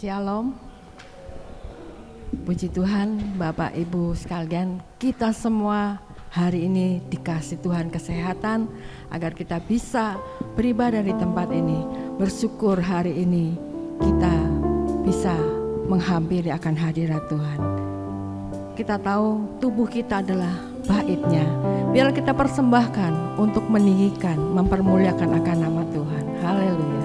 Shalom, puji Tuhan Bapak Ibu sekalian, kita semua hari ini dikasih Tuhan kesehatan agar kita bisa beribadah di tempat ini. Bersyukur hari ini kita bisa menghampiri akan hadirat Tuhan. Kita tahu tubuh kita adalah baitnya. Biar kita persembahkan untuk meninggikan, mempermuliakan akan nama Tuhan. Haleluya.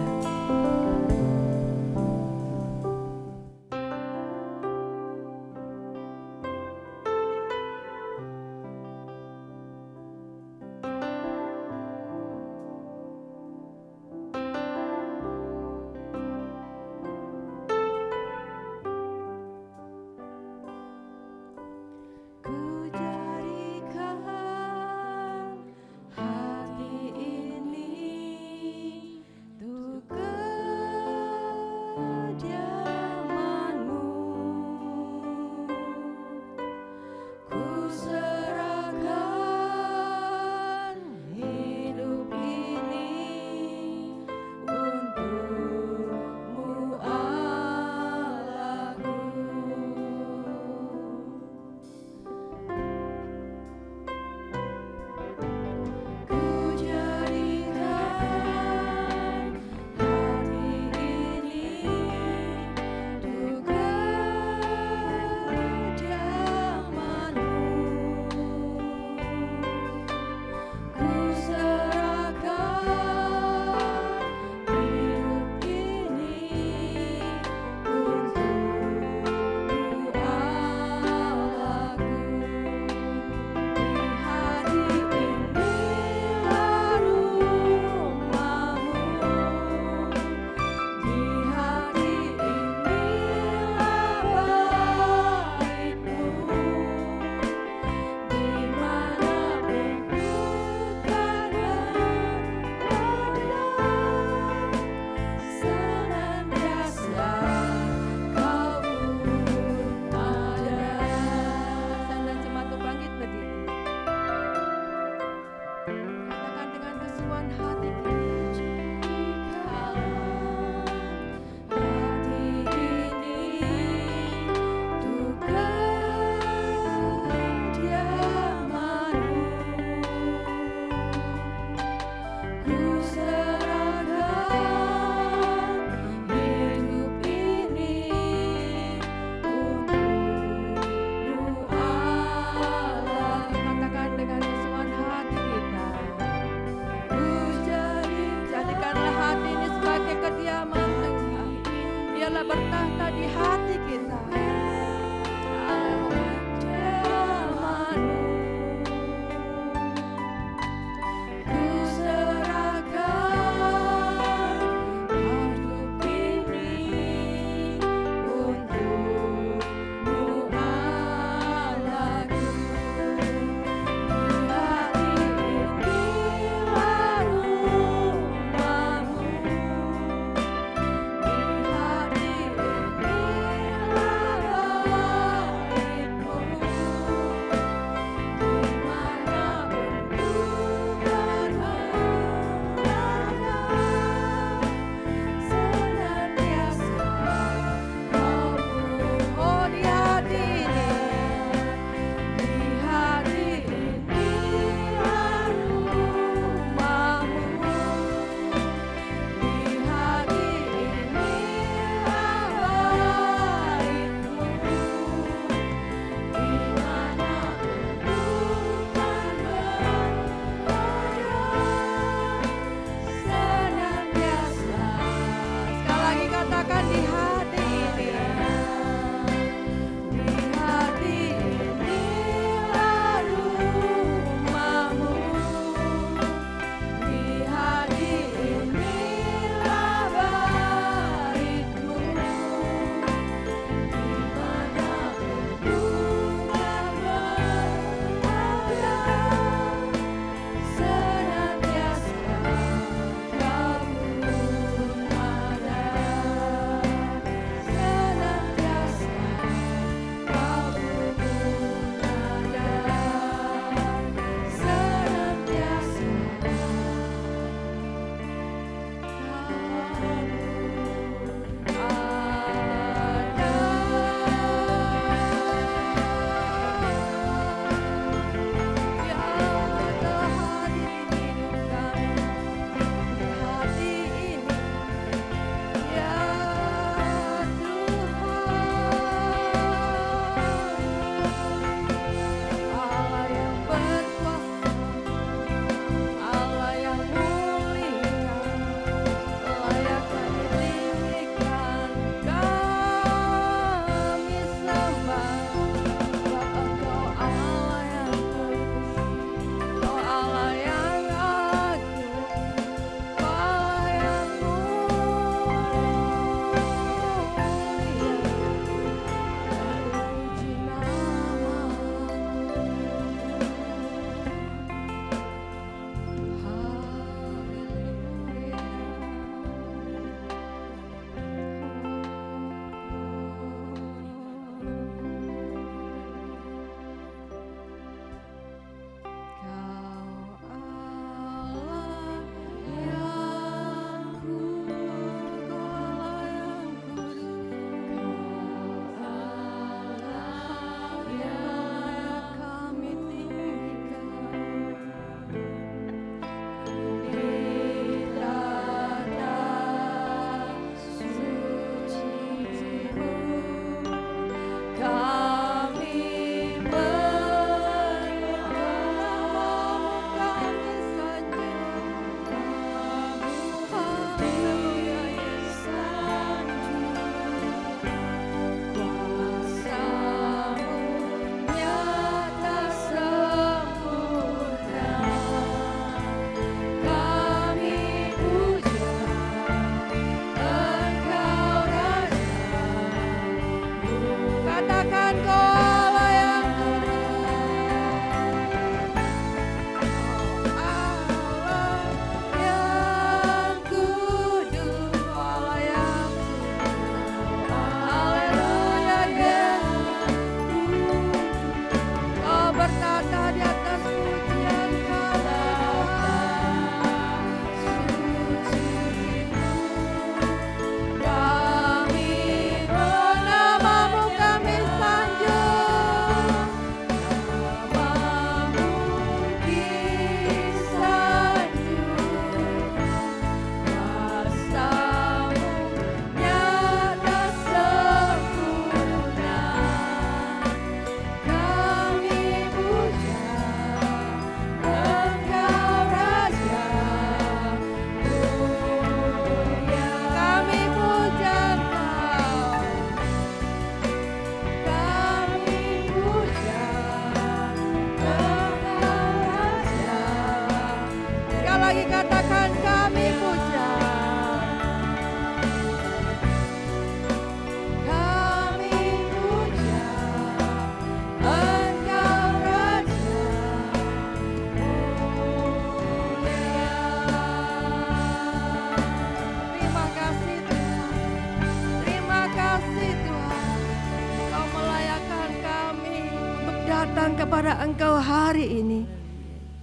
kepada Engkau hari ini.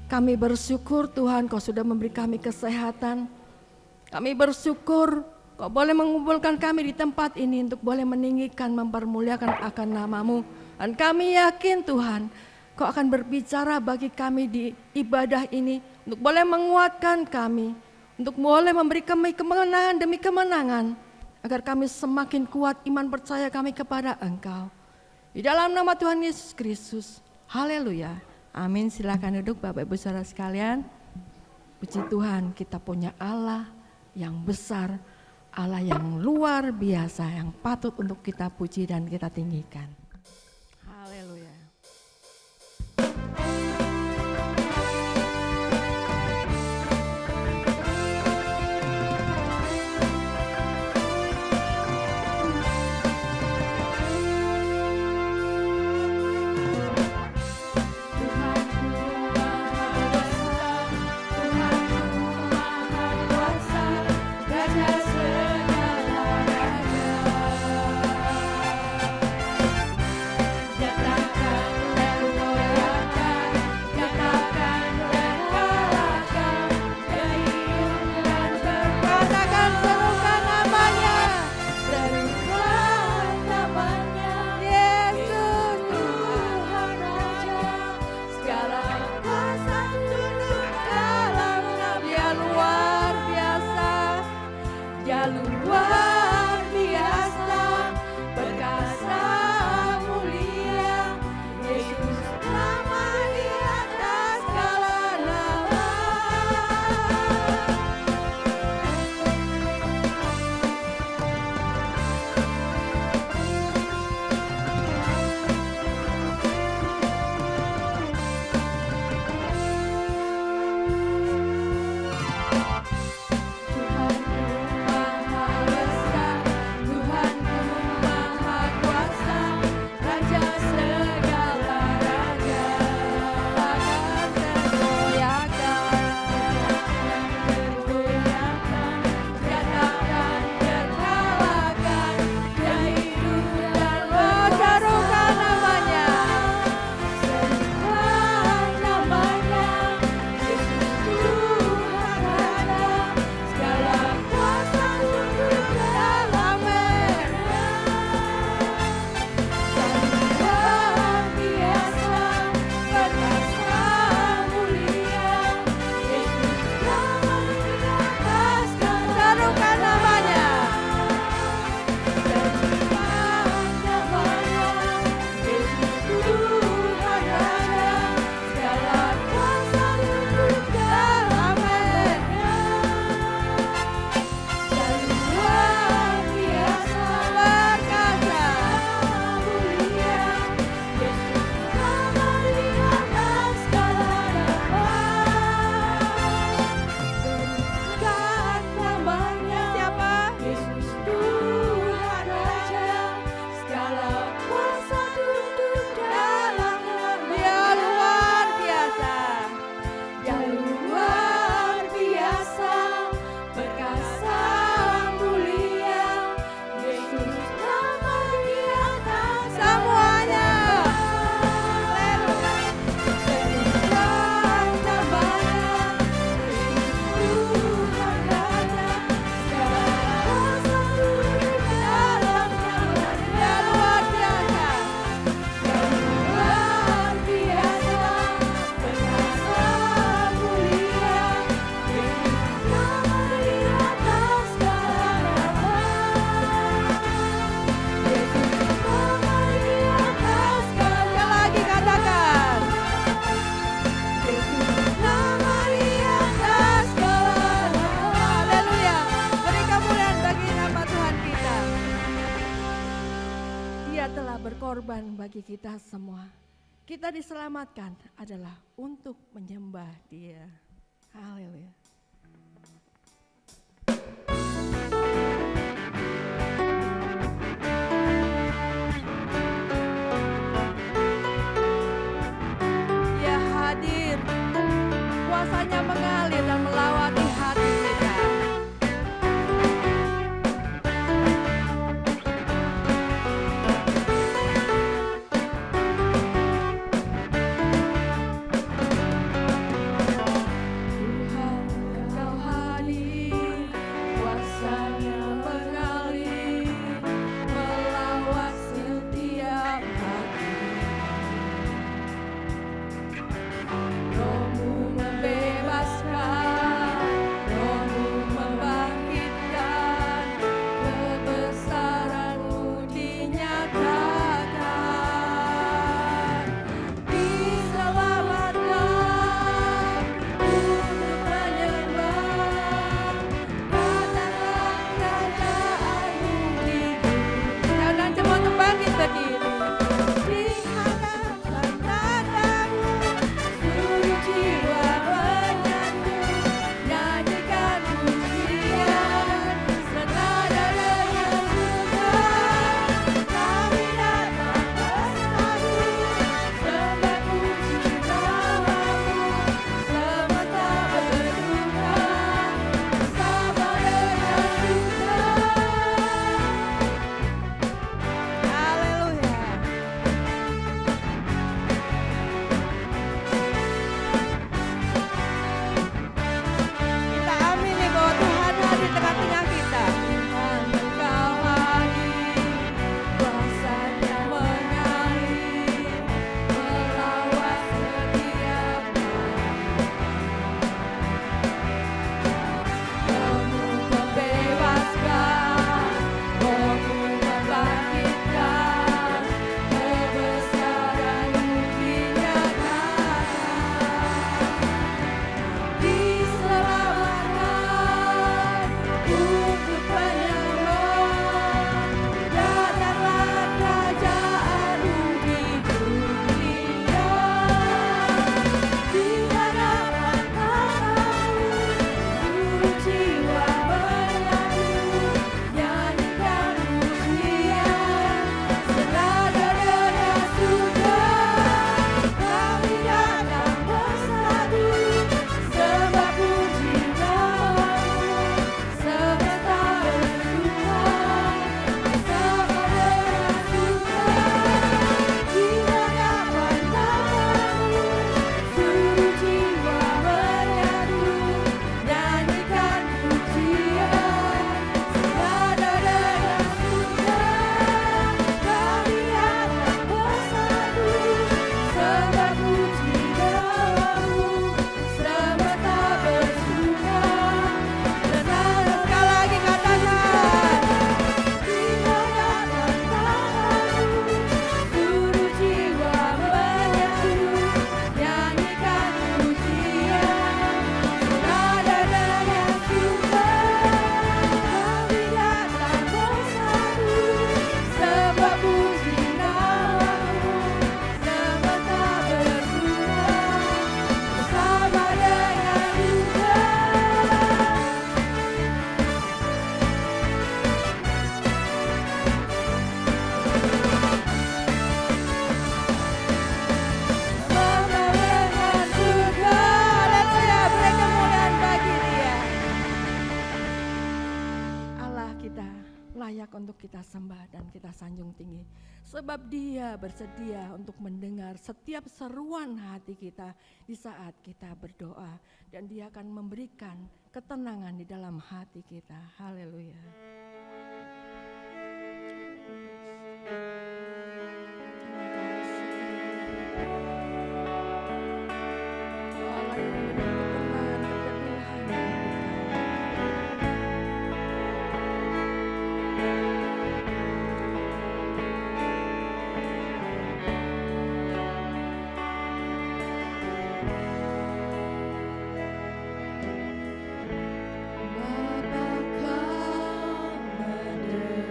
Kami bersyukur Tuhan Kau sudah memberi kami kesehatan. Kami bersyukur Kau boleh mengumpulkan kami di tempat ini untuk boleh meninggikan, mempermuliakan akan nama-Mu. Dan kami yakin Tuhan Kau akan berbicara bagi kami di ibadah ini untuk boleh menguatkan kami, untuk boleh memberi kami kemenangan demi kemenangan, agar kami semakin kuat iman percaya kami kepada Engkau. Di dalam nama Tuhan Yesus Kristus. Haleluya. Amin. Silakan duduk Bapak Ibu Saudara sekalian. Puji Tuhan, kita punya Allah yang besar, Allah yang luar biasa, yang patut untuk kita puji dan kita tinggikan. Haleluya. Berkorban bagi kita semua. Kita diselamatkan adalah untuk menyembah Dia. Haleluya. Dia hadir, kuasanya mengalir dan melawati hati kita. Untuk kita sembah dan kita sanjung tinggi, sebab Dia bersedia untuk mendengar setiap seruan hati kita di saat kita berdoa, dan Dia akan memberikan ketenangan di dalam hati kita. Haleluya. Bapa, Kau mendengar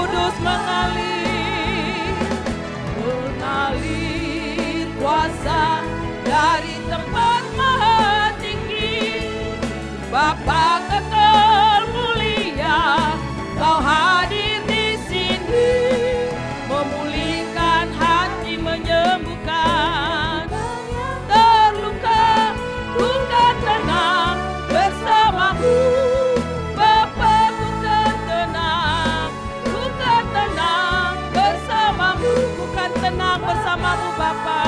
Kudus mengalir kuasa dari tempat maha tinggi. Bapa kekal mulia, Kau hadir di sini, memulihkan hati, menyembuhkan terluka, luka tenang bersamamu. Bapa ku kan tenang, luka tenang bersamamu. Ku kan tenang bersamamu Bapa,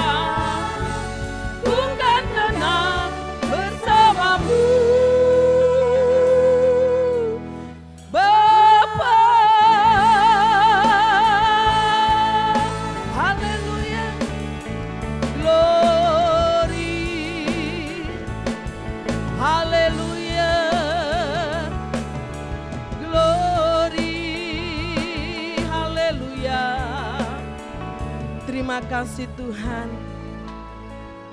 ku kan tenang bersamamu. Terima kasih Tuhan,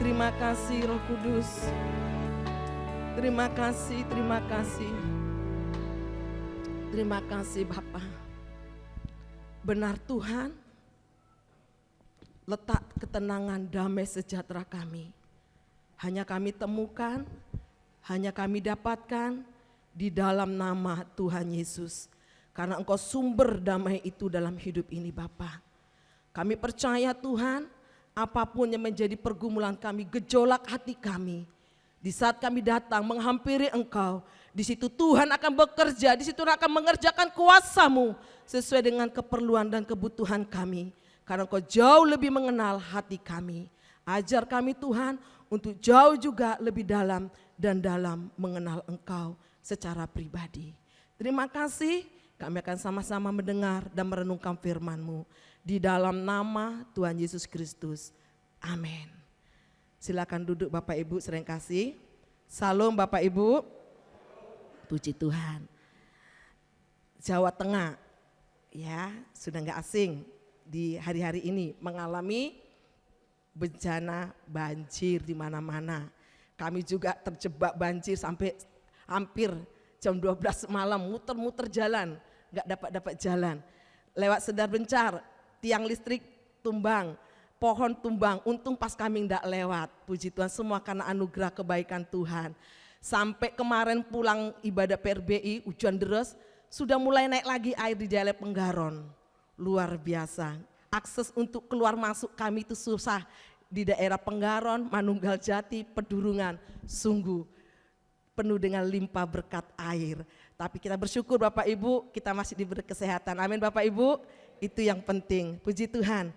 terima kasih Roh Kudus, terima kasih, terima kasih, terima kasih Bapa. Benar Tuhan, letak ketenangan, damai sejahtera kami hanya kami temukan, hanya kami dapatkan di dalam nama Tuhan Yesus. Karena Engkau sumber damai itu dalam hidup ini Bapa. Kami percaya Tuhan, apapun yang menjadi pergumulan kami, gejolak hati kami, di saat kami datang menghampiri Engkau, di situ Tuhan akan bekerja, di situ akan mengerjakan kuasa-Mu sesuai dengan keperluan dan kebutuhan kami. Karena Engkau jauh lebih mengenal hati kami. Ajar kami Tuhan untuk jauh juga lebih dalam dan dalam mengenal Engkau secara pribadi. Terima kasih, kami akan sama-sama mendengar dan merenungkan firman-Mu. Di dalam nama Tuhan Yesus Kristus. Amin. Silakan duduk Bapak Ibu sering kasih. Salam Bapak Ibu. Puji Tuhan. Jawa Tengah ya sudah nggak asing di hari-hari ini mengalami bencana banjir di mana-mana. Kami juga terjebak banjir sampai hampir jam 12 malam muter-muter jalan, nggak dapat jalan. Lewat Sendar Bencar, tiang listrik tumbang, pohon tumbang, untung pas kami enggak lewat. Puji Tuhan semua karena anugerah kebaikan Tuhan. Sampai kemarin pulang ibadah PRBI, hujan deras, sudah mulai naik lagi air di Jalan Penggaron. Luar biasa, akses untuk keluar masuk kami itu susah. Di daerah Penggaron, Manunggal Jati, Pedurungan, sungguh penuh dengan limpah berkat air. Tapi kita bersyukur Bapak Ibu, kita masih diberi kesehatan. Amin Bapak Ibu. Itu yang penting, puji Tuhan.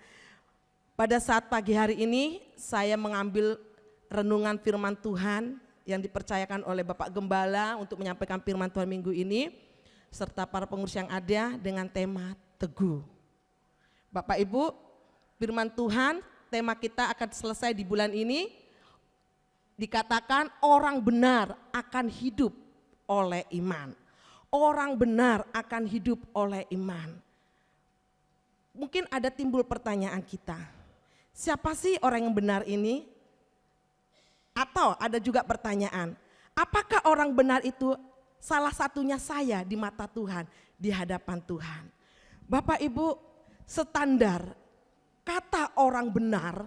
Pada saat pagi hari ini saya mengambil renungan firman Tuhan yang dipercayakan oleh Bapak Gembala untuk menyampaikan firman Tuhan minggu ini, serta para pengurus yang ada dengan tema teguh. Bapak Ibu, firman Tuhan tema kita akan selesai di bulan ini, dikatakan orang benar akan hidup oleh iman. Orang benar akan hidup oleh iman. Mungkin ada timbul pertanyaan kita, siapa sih orang yang benar ini? Atau ada juga pertanyaan, apakah orang benar itu salah satunya saya di mata Tuhan, di hadapan Tuhan? Bapak Ibu, standar kata orang benar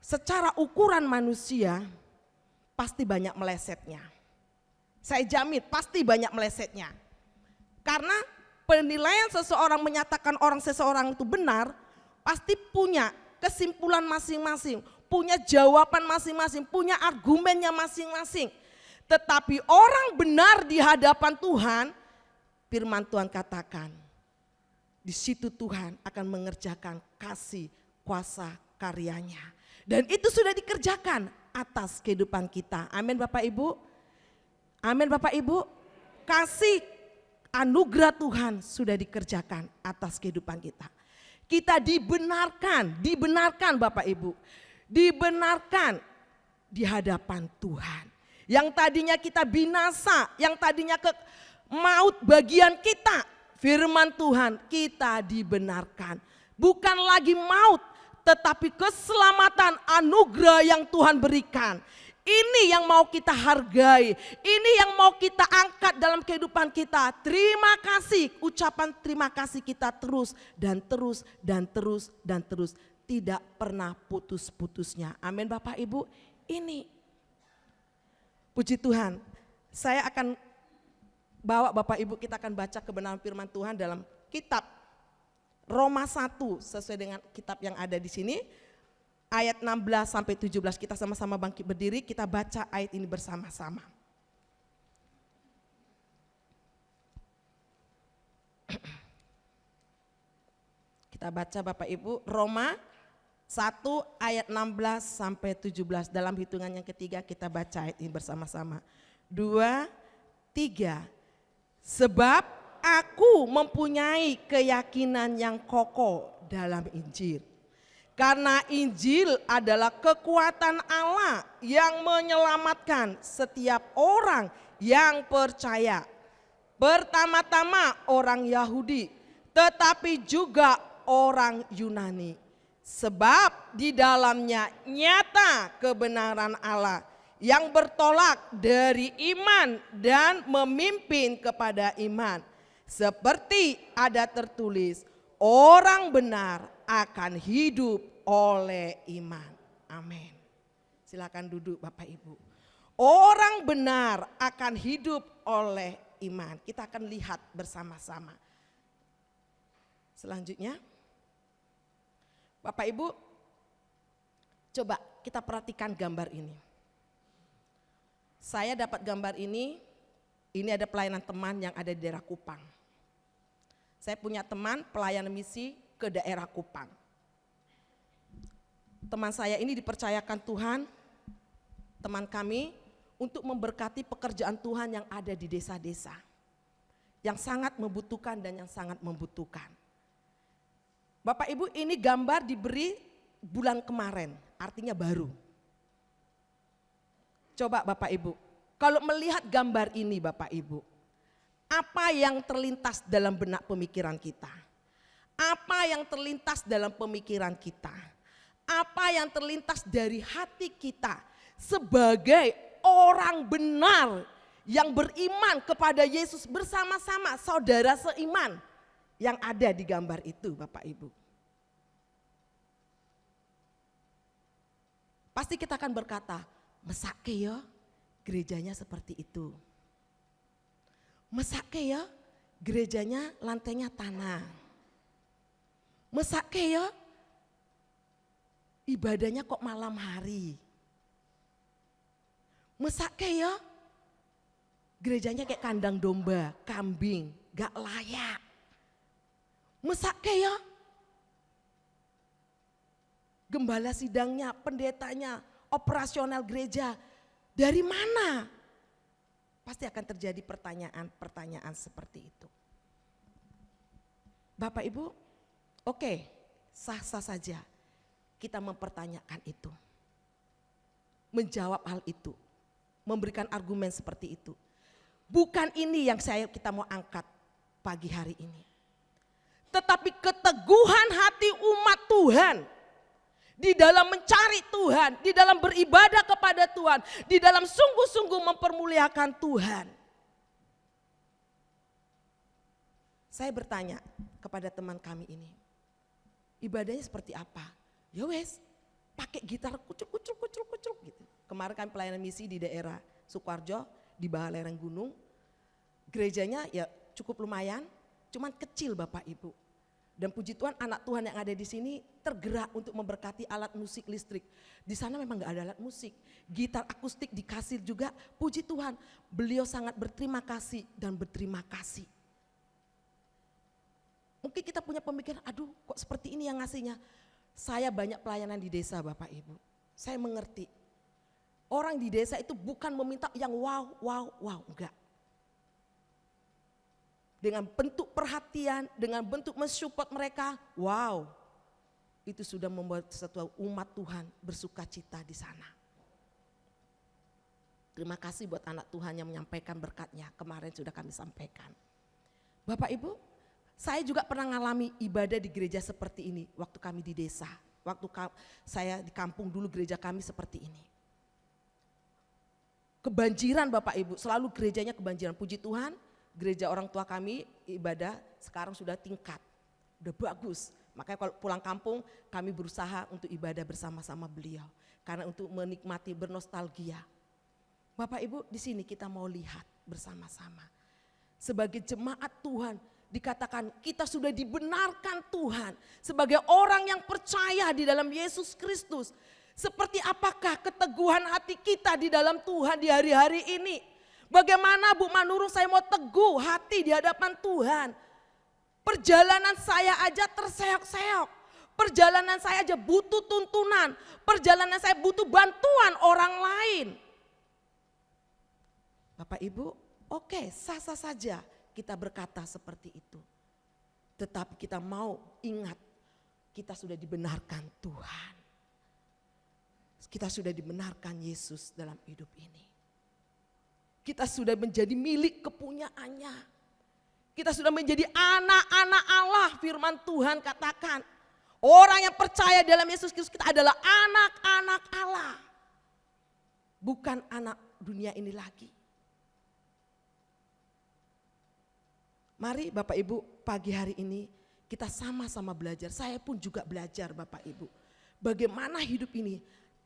secara ukuran manusia pasti banyak melesetnya. Saya jamin pasti banyak melesetnya. Karena penilaian seseorang menyatakan seseorang itu benar, pasti punya kesimpulan masing-masing, punya jawaban masing-masing, punya argumennya masing-masing. Tetapi orang benar di hadapan Tuhan, firman Tuhan katakan, di situ Tuhan akan mengerjakan kasih kuasa karyanya. Dan itu sudah dikerjakan atas kehidupan kita. Amin Bapak Ibu. Amin Bapak Ibu. Kasih anugerah Tuhan sudah dikerjakan atas kehidupan kita. Kita dibenarkan Bapak Ibu. Dibenarkan di hadapan Tuhan. Yang tadinya kita binasa, yang tadinya maut bagian kita, firman Tuhan kita dibenarkan. Bukan lagi maut, tetapi keselamatan anugerah yang Tuhan berikan. Ini yang mau kita hargai, ini yang mau kita angkat dalam kehidupan kita. Terima kasih, ucapan terima kasih kita terus dan terus dan terus dan terus. Tidak pernah putus-putusnya. Amin Bapak Ibu. Ini puji Tuhan. Saya akan bawa Bapak Ibu, kita akan baca kebenaran firman Tuhan dalam kitab Roma 1 sesuai dengan kitab yang ada di sini. Ayat 16 sampai 17, kita sama-sama bangkit berdiri, kita baca ayat ini bersama-sama. Kita baca Bapak Ibu, Roma 1 ayat 16 sampai 17. Dalam hitungan yang ketiga kita baca ayat ini bersama-sama. 2, 3. Sebab aku mempunyai keyakinan yang kokoh dalam Injil. Karena Injil adalah kekuatan Allah yang menyelamatkan setiap orang yang percaya. Pertama-tama orang Yahudi, tetapi juga orang Yunani. Sebab di dalamnya nyata kebenaran Allah yang bertolak dari iman dan memimpin kepada iman. Seperti ada tertulis, orang benar akan hidup oleh iman. Amin. Silakan duduk Bapak Ibu. Orang benar akan hidup oleh iman. Kita akan lihat bersama-sama. Selanjutnya, Bapak Ibu, coba kita perhatikan gambar ini. Saya dapat gambar ini ada pelayanan teman yang ada di daerah Kupang. Saya punya teman pelayanan misi ke daerah Kupang. Teman saya ini dipercayakan Tuhan, teman kami, untuk memberkati pekerjaan Tuhan yang ada di desa-desa. Yang sangat membutuhkan dan yang sangat membutuhkan. Bapak Ibu, ini gambar diberi bulan kemarin, artinya baru. Coba Bapak Ibu, kalau melihat gambar ini Bapak Ibu, apa yang terlintas dalam benak pemikiran kita? Apa yang terlintas dalam pemikiran kita? Apa yang terlintas dari hati kita sebagai orang benar yang beriman kepada Yesus bersama-sama saudara seiman yang ada di gambar itu Bapak Ibu? Pasti kita akan berkata, mesake ya gerejanya seperti itu. Mesake ya gerejanya lantainya tanah. Mesake ya ibadahnya kok malam hari. Mesake ya gerejanya kayak kandang domba, kambing, gak layak. Mesake ya gembala sidangnya, pendetanya, operasional gereja, dari mana? Pasti akan terjadi pertanyaan-pertanyaan seperti itu. Bapak Ibu, oke, sah-sah saja kita mempertanyakan itu. Menjawab hal itu, memberikan argumen seperti itu. Bukan ini yang kita mau angkat pagi hari ini. Tetapi keteguhan hati umat Tuhan di dalam mencari Tuhan, di dalam beribadah kepada Tuhan, di dalam sungguh-sungguh mempermuliakan Tuhan. Saya bertanya kepada teman kami ini, ibadahnya seperti apa? Ya wes, pakai gitar kucuk gitu. Kemarin kan pelayanan misi di daerah Sukoharjo, di bawah lereng gunung. Gerejanya ya cukup lumayan, cuman kecil Bapak Ibu. Dan puji Tuhan anak Tuhan yang ada di sini tergerak untuk memberkati alat musik listrik. Di sana memang gak ada alat musik. Gitar akustik dikasih juga, puji Tuhan. Beliau sangat berterima kasih dan berterima kasih. Mungkin kita punya pemikiran, aduh kok seperti ini yang ngasihnya. Saya banyak pelayanan di desa Bapak Ibu. Saya mengerti. Orang di desa itu bukan meminta yang wow, enggak. Dengan bentuk perhatian, dengan bentuk mensupport mereka, wow. Itu sudah membuat satu umat Tuhan bersuka cita di sana. Terima kasih buat anak Tuhan yang menyampaikan berkatnya, kemarin sudah kami sampaikan. Bapak Ibu, saya juga pernah mengalami ibadah di gereja seperti ini waktu kami di desa. Waktu saya di kampung dulu gereja kami seperti ini. kebanjiran Bapak Ibu, selalu gerejanya kebanjiran. Puji Tuhan, gereja orang tua kami ibadah sekarang sudah tingkat, udah bagus. Makanya kalau pulang kampung kami berusaha untuk ibadah bersama-sama beliau. Karena untuk menikmati, bernostalgia. Bapak Ibu, di sini kita mau lihat bersama-sama. Sebagai jemaat Tuhan, dikatakan kita sudah dibenarkan Tuhan sebagai orang yang percaya di dalam Yesus Kristus. Seperti apakah keteguhan hati kita di dalam Tuhan di hari-hari ini? Bagaimana Bu Manurung saya mau teguh hati di hadapan Tuhan? Perjalanan saya aja terseok-seok. Perjalanan saya aja butuh tuntunan. Perjalanan saya butuh bantuan orang lain. Bapak Ibu, oke, sah-sah saja kita berkata seperti itu. Tetapi kita mau ingat, kita sudah dibenarkan Tuhan. Kita sudah dibenarkan Yesus dalam hidup ini. Kita sudah menjadi milik kepunyaannya. Kita sudah menjadi anak-anak Allah, firman Tuhan katakan. Orang yang percaya dalam Yesus Kristus, kita adalah anak-anak Allah. Bukan anak dunia ini lagi. Mari Bapak Ibu, pagi hari ini kita sama-sama belajar. Saya pun juga belajar Bapak Ibu. Bagaimana hidup ini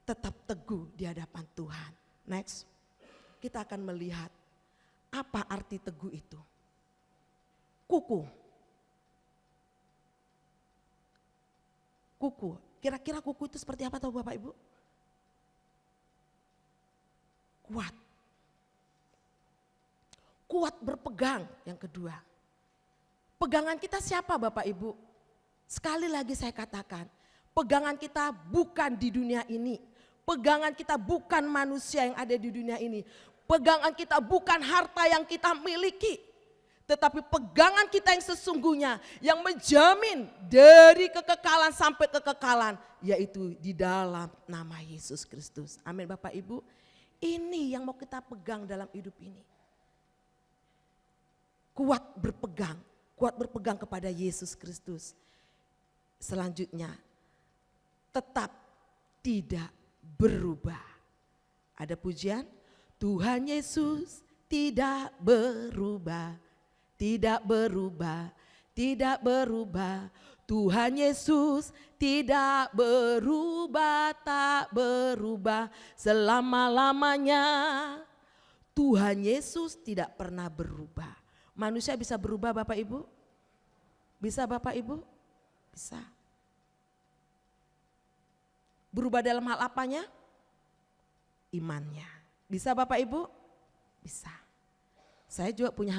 tetap teguh di hadapan Tuhan. Next, kita akan melihat apa arti teguh itu. Kuku. Kuku, kira-kira kuku itu seperti apa tahu Bapak Ibu? Kuat. Kuat berpegang yang kedua. Pegangan kita siapa Bapak Ibu? Sekali lagi saya katakan, pegangan kita bukan di dunia ini. Pegangan kita bukan manusia yang ada di dunia ini. Pegangan kita bukan harta yang kita miliki. Tetapi pegangan kita yang sesungguhnya yang menjamin dari kekekalan sampai kekekalan. Yaitu di dalam nama Yesus Kristus. Amin Bapak Ibu. Ini yang mau kita pegang dalam hidup ini. Kuat berpegang kepada Yesus Kristus. Selanjutnya, tetap tidak berubah. Ada pujian, Tuhan Yesus tidak berubah, tidak berubah, tidak berubah. Tuhan Yesus tidak berubah, tak berubah selama-lamanya. Tuhan Yesus tidak pernah berubah. Manusia bisa berubah Bapak Ibu? Bisa Bapak Ibu? Bisa. Berubah dalam hal apanya? Imannya. Bisa Bapak Ibu? Bisa. Saya juga punya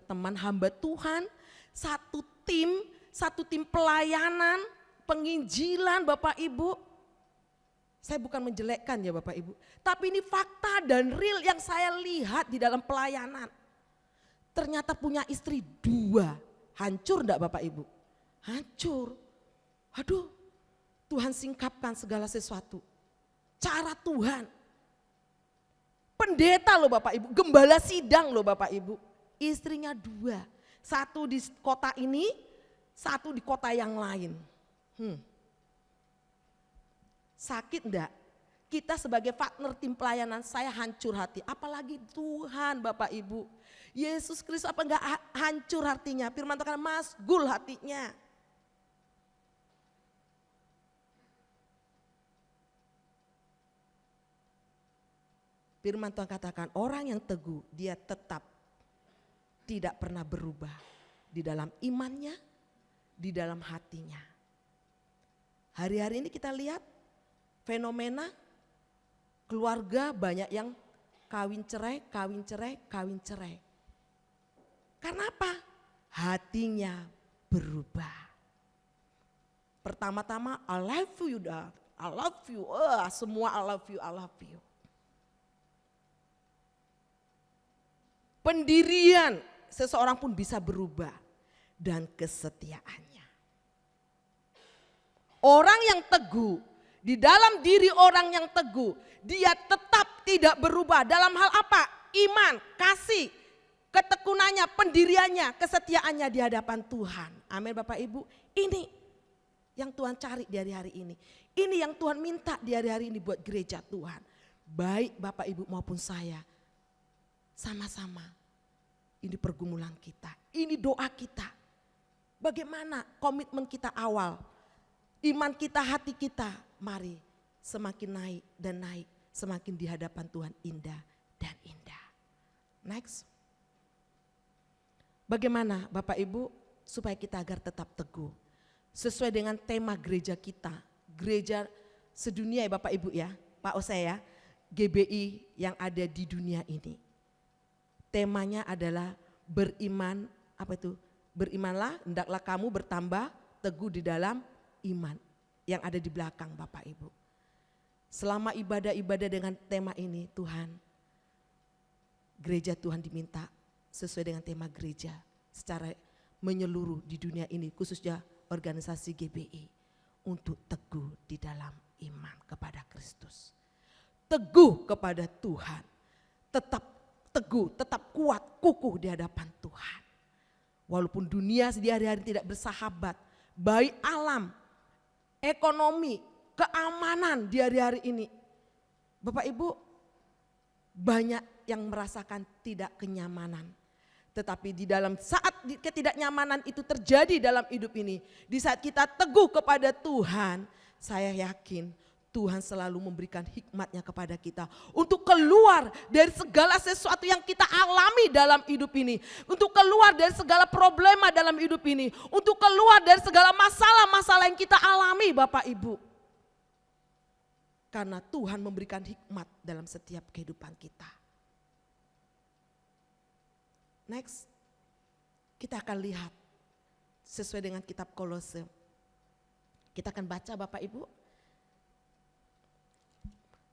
teman hamba Tuhan, satu tim pelayanan, penginjilan Bapak Ibu. Saya bukan menjelekkan ya Bapak Ibu, tapi ini fakta dan real yang saya lihat di dalam pelayanan. Ternyata punya istri 2, hancur enggak Bapak Ibu? Hancur. Aduh, Tuhan singkapkan segala sesuatu. Cara Tuhan. Pendeta loh Bapak Ibu, gembala sidang loh Bapak Ibu. Istrinya 2, satu di kota ini, satu di kota yang lain. Sakit enggak? Kita sebagai partner tim pelayanan saya hancur hati. Apalagi Tuhan Bapak Ibu. Yesus Kristus apa enggak hancur hatinya? Firman Tuhan masgul hatinya. Firman Tuhan katakan orang yang teguh dia tetap tidak pernah berubah di dalam imannya, di dalam hatinya. Hari-hari ini kita lihat fenomena keluarga banyak yang kawin cerai. Karena apa? Hatinya berubah. Pertama-tama I love you dah, I love you, semua I love you. Pendirian seseorang pun bisa berubah dan kesetiaannya. Orang yang teguh, di dalam diri orang yang teguh, dia tetap tidak berubah dalam hal apa? Iman, kasih, ketekunannya, pendiriannya, kesetiaannya di hadapan Tuhan. Amin Bapak Ibu. Ini yang Tuhan cari di hari-hari ini. Ini yang Tuhan minta di hari-hari ini buat gereja Tuhan. Baik Bapak Ibu maupun saya sama-sama. Ini pergumulan kita, ini doa kita. Bagaimana komitmen kita awal, iman kita, hati kita, mari semakin naik dan naik, semakin di hadapan Tuhan indah dan indah. Next. Bagaimana Bapak Ibu supaya kita agar tetap teguh. Sesuai dengan tema gereja kita, gereja sedunia ya Bapak Ibu ya, Pak Ose ya, GBI yang ada di dunia ini. Temanya adalah beriman, apa itu? Berimanlah, hendaklah kamu bertambah teguh di dalam iman yang ada di belakang Bapak Ibu. Selama ibadah-ibadah dengan tema ini Tuhan, gereja Tuhan diminta sesuai dengan tema gereja secara menyeluruh di dunia ini, khususnya organisasi GBI, untuk teguh di dalam iman kepada Kristus. Teguh kepada Tuhan, tetap teguh, tetap kuat, kukuh di hadapan Tuhan. Walaupun dunia di hari-hari tidak bersahabat, baik alam, ekonomi, keamanan di hari-hari ini. Bapak Ibu, banyak yang merasakan tidak kenyamanan. Tetapi di dalam saat ketidaknyamanan itu terjadi dalam hidup ini, di saat kita teguh kepada Tuhan, saya yakin Tuhan selalu memberikan hikmatnya kepada kita untuk keluar dari segala sesuatu yang kita alami dalam hidup ini, untuk keluar dari segala problema dalam hidup ini, untuk keluar dari segala masalah-masalah yang kita alami Bapak Ibu. Karena Tuhan memberikan hikmat dalam setiap kehidupan kita. Next, kita akan lihat sesuai dengan kitab Kolose. Kita akan baca Bapak Ibu.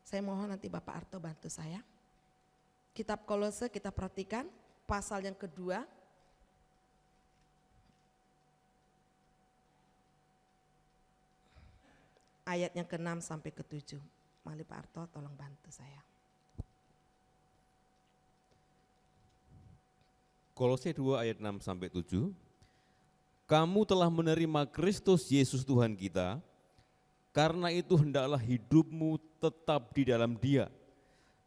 Saya mohon nanti Bapak Arto bantu saya. Kitab Kolose kita perhatikan pasal yang kedua. Ayat yang ke-6 sampai ke-7. Mari Pak Arto tolong bantu saya. Kolose 2 ayat 6 sampai 7. Kamu telah menerima Kristus Yesus Tuhan kita, karena itu hendaklah hidupmu tetap di dalam Dia.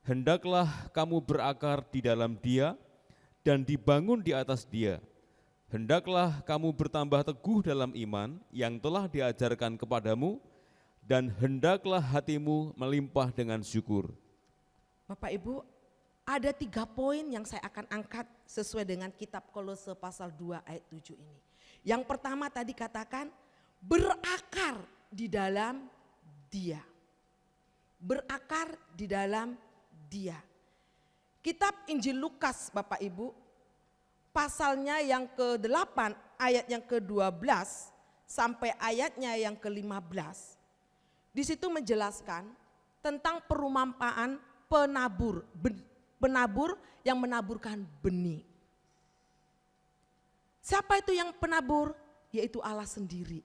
Hendaklah kamu berakar di dalam Dia dan dibangun di atas Dia. Hendaklah kamu bertambah teguh dalam iman yang telah diajarkan kepadamu, dan hendaklah hatimu melimpah dengan syukur. Bapak Ibu, ada 3 poin yang saya akan angkat sesuai dengan kitab Kolose pasal 2 ayat 7 ini. Yang pertama tadi katakan berakar di dalam Dia. Berakar di dalam Dia. Kitab Injil Lukas Bapak Ibu, pasalnya yang ke-8 ayat yang ke-12 sampai ayatnya yang ke-15. Di situ menjelaskan tentang perumpamaan penabur, penabur yang menaburkan benih. Siapa itu yang penabur? Yaitu Allah sendiri.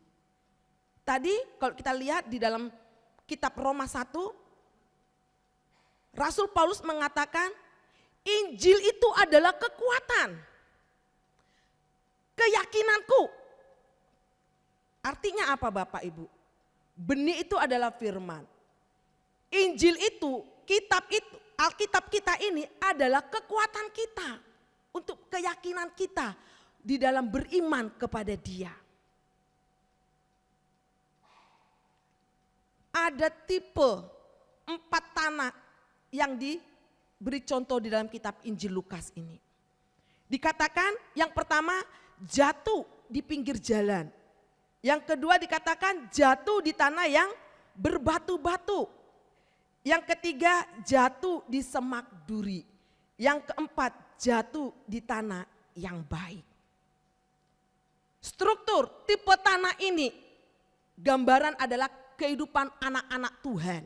Tadi kalau kita lihat di dalam kitab Roma 1, Rasul Paulus mengatakan Injil itu adalah kekuatan. Keyakinanku. Artinya apa Bapak Ibu? Benih itu adalah firman. Injil itu, kitab itu, Alkitab kita ini adalah kekuatan kita untuk keyakinan kita di dalam beriman kepada Dia. Ada tipe 4 tanah yang diberi contoh di dalam kitab Injil Lukas ini. Dikatakan yang pertama jatuh di pinggir jalan. Yang kedua dikatakan jatuh di tanah yang berbatu-batu. Yang ketiga jatuh di semak duri. Yang keempat jatuh di tanah yang baik. Struktur tipe tanah ini gambaran adalah kehidupan anak-anak Tuhan.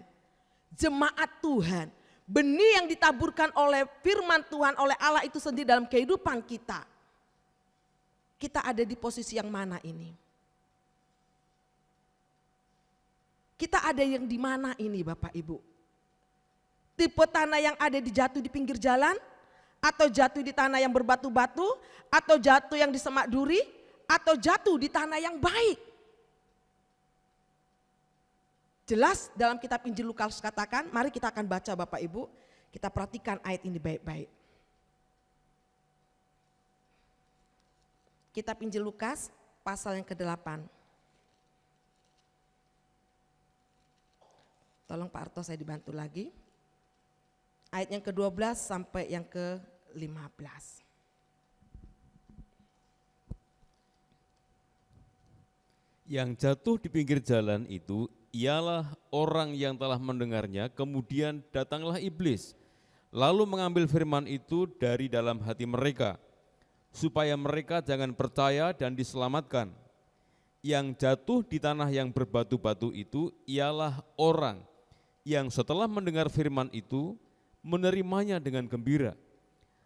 Jemaat Tuhan. Benih yang ditaburkan oleh firman Tuhan, oleh Allah itu sendiri dalam kehidupan kita. Kita ada di posisi yang mana ini? Kita ada yang di mana ini Bapak Ibu? Tipe tanah yang ada jatuh di pinggir jalan, atau jatuh di tanah yang berbatu-batu, atau jatuh yang di semak duri, atau jatuh di tanah yang baik. Jelas dalam kitab Injil Lukas katakan, mari kita akan baca Bapak Ibu, kita perhatikan ayat ini baik-baik. Kitab Injil Lukas pasal yang ke-8. Tolong Pak Arto saya dibantu lagi. Ayat yang ke-12 sampai yang ke-15. Yang jatuh di pinggir jalan itu ialah orang yang telah mendengarnya, kemudian datanglah iblis, lalu mengambil firman itu dari dalam hati mereka, supaya mereka jangan percaya dan diselamatkan. Yang jatuh di tanah yang berbatu-batu itu ialah orang yang setelah mendengar firman itu menerimanya dengan gembira.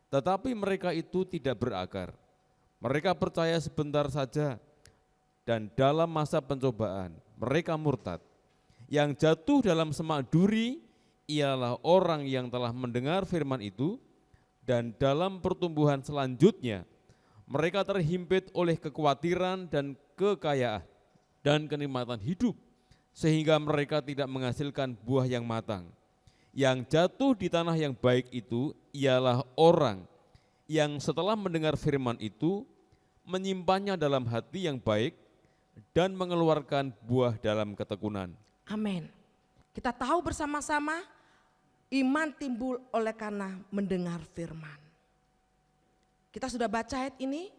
Tetapi mereka itu tidak berakar. Mereka percaya sebentar saja, dan dalam masa pencobaan mereka murtad. Yang jatuh dalam semak duri ialah orang yang telah mendengar firman itu, dan dalam pertumbuhan selanjutnya mereka terhimpit oleh kekhawatiran dan kekayaan dan kenikmatan hidup, sehingga mereka tidak menghasilkan buah yang matang. Yang jatuh di tanah yang baik itu ialah orang yang setelah mendengar firman itu menyimpannya dalam hati yang baik dan mengeluarkan buah dalam ketekunan. Amin. Kita tahu bersama-sama iman timbul oleh karena mendengar firman. Kita sudah baca ayat ini.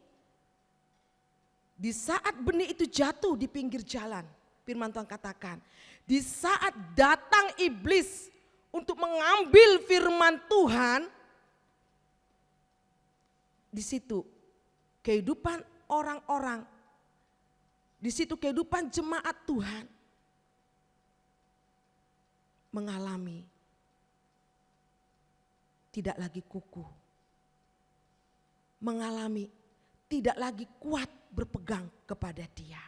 Di saat benih itu jatuh di pinggir jalan, firman Tuhan katakan, di saat datang iblis untuk mengambil firman Tuhan, di situ kehidupan orang-orang, di situ kehidupan jemaat Tuhan mengalami tidak lagi kukuh, mengalami tidak lagi kuat berpegang kepada Dia.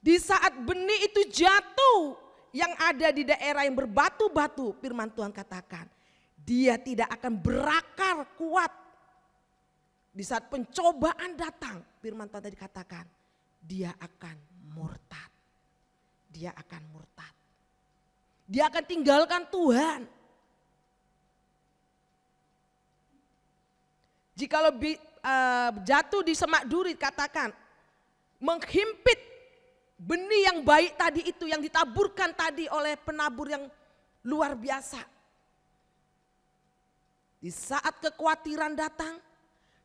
Di saat benih itu jatuh yang ada di daerah yang berbatu-batu, firman Tuhan katakan, dia tidak akan berakar kuat. Di saat pencobaan datang, firman Tuhan tadi katakan, dia akan murtad. Dia akan murtad. Dia akan tinggalkan Tuhan. Jikalau jatuh di semak duri, katakan menghimpit benih yang baik tadi itu, yang ditaburkan tadi oleh penabur yang luar biasa. Di saat kekhawatiran datang,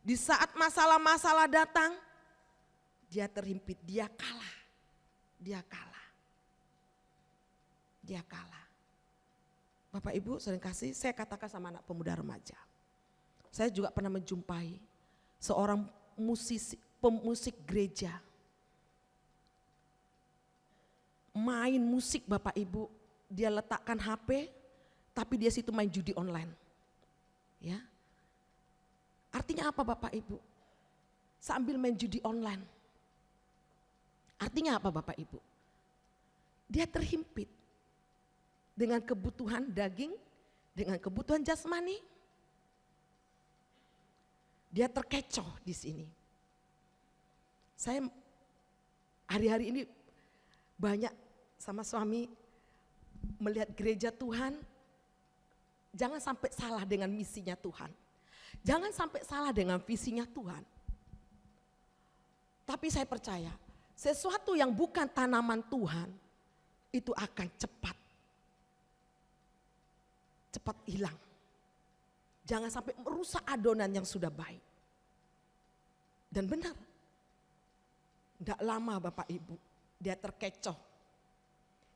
di saat masalah-masalah datang, dia terhimpit, dia kalah. Dia kalah. Dia kalah. Bapak Ibu sering kasih, saya katakan sama anak pemuda remaja. Saya juga pernah menjumpai seorang pemusik gereja. Main musik Bapak Ibu, dia letakkan HP, tapi dia situ main judi online. Ya. Artinya apa Bapak Ibu? Sambil main judi online. Artinya apa Bapak Ibu? Dia terhimpit dengan kebutuhan daging, dengan kebutuhan jasmani. Dia terkecoh di sini. Saya hari-hari ini banyak sama suami melihat gereja Tuhan, jangan sampai salah dengan misinya Tuhan. Jangan sampai salah dengan visinya Tuhan. Tapi saya percaya, sesuatu yang bukan tanaman Tuhan, itu akan cepat hilang. Jangan sampai merusak adonan yang sudah baik. Dan benar, tidak lama Bapak Ibu, dia terkecoh.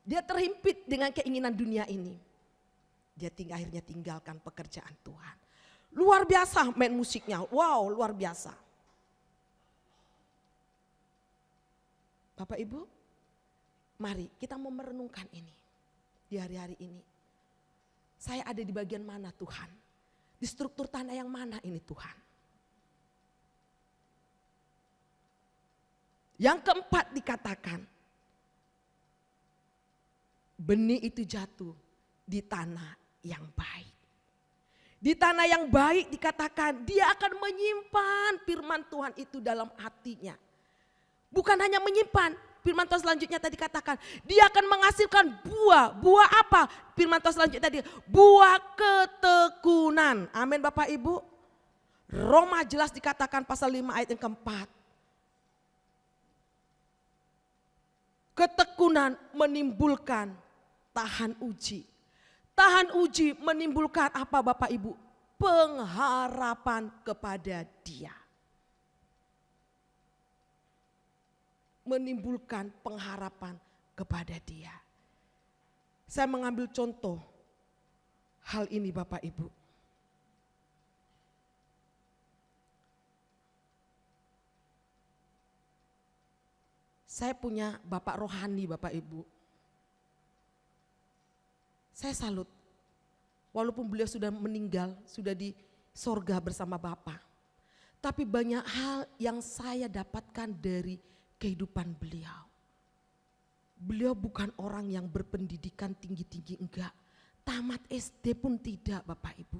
Dia terhimpit dengan keinginan dunia ini. Dia akhirnya tinggalkan pekerjaan Tuhan. Luar biasa main musiknya, wow luar biasa. Bapak Ibu, mari kita mau merenungkan ini di hari-hari ini. Saya ada di bagian mana Tuhan? Di struktur tanah yang mana ini Tuhan? Yang keempat dikatakan, benih itu jatuh di tanah yang baik. Di tanah yang baik dikatakan dia akan menyimpan firman Tuhan itu dalam hatinya. Bukan hanya menyimpan, firman Tuhan selanjutnya tadi katakan, dia akan menghasilkan buah. Buah apa? Firman Tuhan selanjutnya tadi, buah ketekunan. Amin Bapak Ibu. Roma jelas dikatakan pasal 5 ayat yang keempat. Ketekunan menimbulkan tahan uji. Tahan uji menimbulkan apa Bapak Ibu? Pengharapan kepada Dia. Menimbulkan pengharapan kepada Dia. Saya mengambil contoh hal ini Bapak Ibu. Saya punya bapak rohani Bapak Ibu. Saya salut. Walaupun beliau sudah meninggal, sudah di sorga bersama Bapa. Tapi banyak hal yang saya dapatkan dari kehidupan beliau. Beliau bukan orang yang berpendidikan tinggi-tinggi, enggak. Tamat SD pun tidak Bapak Ibu.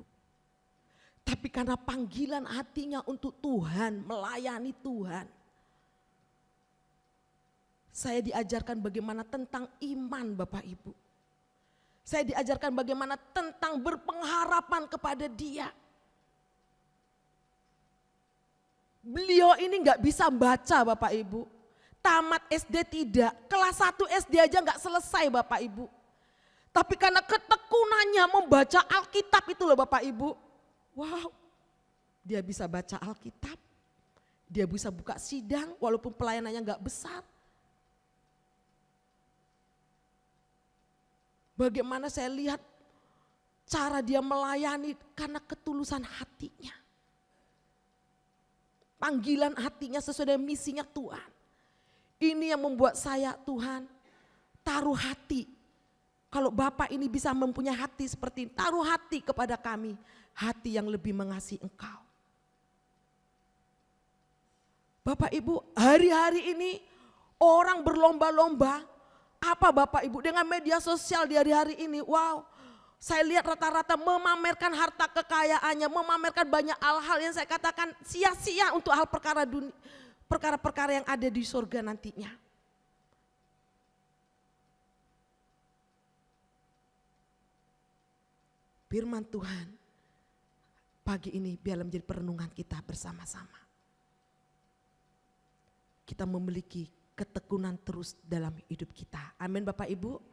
Tapi karena panggilan hatinya untuk Tuhan, melayani Tuhan. Saya diajarkan bagaimana tentang iman Bapak Ibu. Saya diajarkan bagaimana tentang berpengharapan kepada Dia. Beliau ini nggak bisa baca Bapak Ibu. Tamat SD tidak, kelas 1 SD aja nggak selesai Bapak Ibu. Tapi karena ketekunannya membaca Alkitab itu loh Bapak Ibu. Wow, dia bisa baca Alkitab. Dia bisa buka sidang walaupun pelayanannya nggak besar. Bagaimana saya lihat cara dia melayani karena ketulusan hatinya. Panggilan hatinya sesuai dengan misinya Tuhan. Ini yang membuat saya Tuhan taruh hati. Kalau Bapak ini bisa mempunyai hati seperti ini, taruh hati kepada kami. Hati yang lebih mengasihi Engkau. Bapak Ibu, hari-hari ini orang berlomba-lomba. Apa Bapak Ibu dengan media sosial di hari-hari ini, wow, saya lihat rata-rata memamerkan harta kekayaannya, memamerkan banyak hal-hal yang saya katakan sia-sia untuk hal perkara dunia, perkara-perkara yang ada di surga nantinya. Firman Tuhan pagi ini biarlah menjadi perenungan kita bersama-sama. Kita memiliki ketekunan terus dalam hidup kita. Amin Bapak Ibu.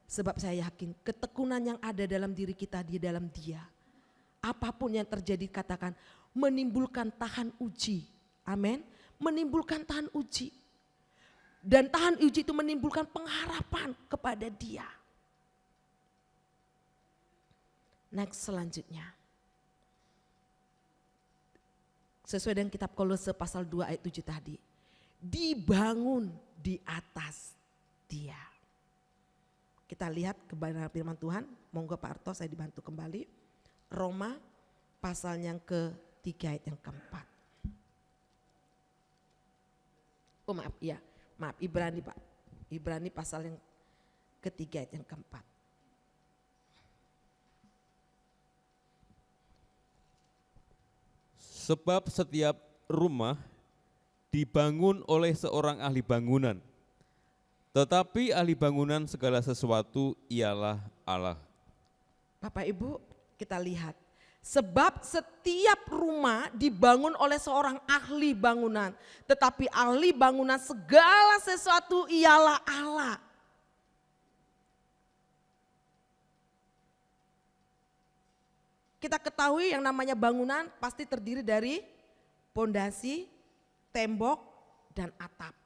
Sebab saya yakin ketekunan yang ada dalam diri kita di dalam Dia. Apapun yang terjadi katakan menimbulkan tahan uji. Amin. Menimbulkan tahan uji. Dan tahan uji itu menimbulkan pengharapan kepada Dia. Next selanjutnya. Sesuai dengan kitab Kolose pasal 2 ayat 7 tadi. Dibangun di atas Dia. Kita lihat kebenaran firman Tuhan. Monggo Pak Arto saya dibantu kembali. Roma pasal yang ke-3 ayat yang ke-4. Oh maaf, iya. Maaf, Ibrani Pak. Ibrani pasal yang ke-3 ayat yang ke-4. Sebab setiap rumah dibangun oleh seorang ahli bangunan. Tetapi ahli bangunan segala sesuatu ialah Allah. Bapak Ibu kita lihat. Sebab setiap rumah dibangun oleh seorang ahli bangunan. Tetapi ahli bangunan segala sesuatu ialah Allah. Kita ketahui yang namanya bangunan pasti terdiri dari pondasi, tembok, dan atap.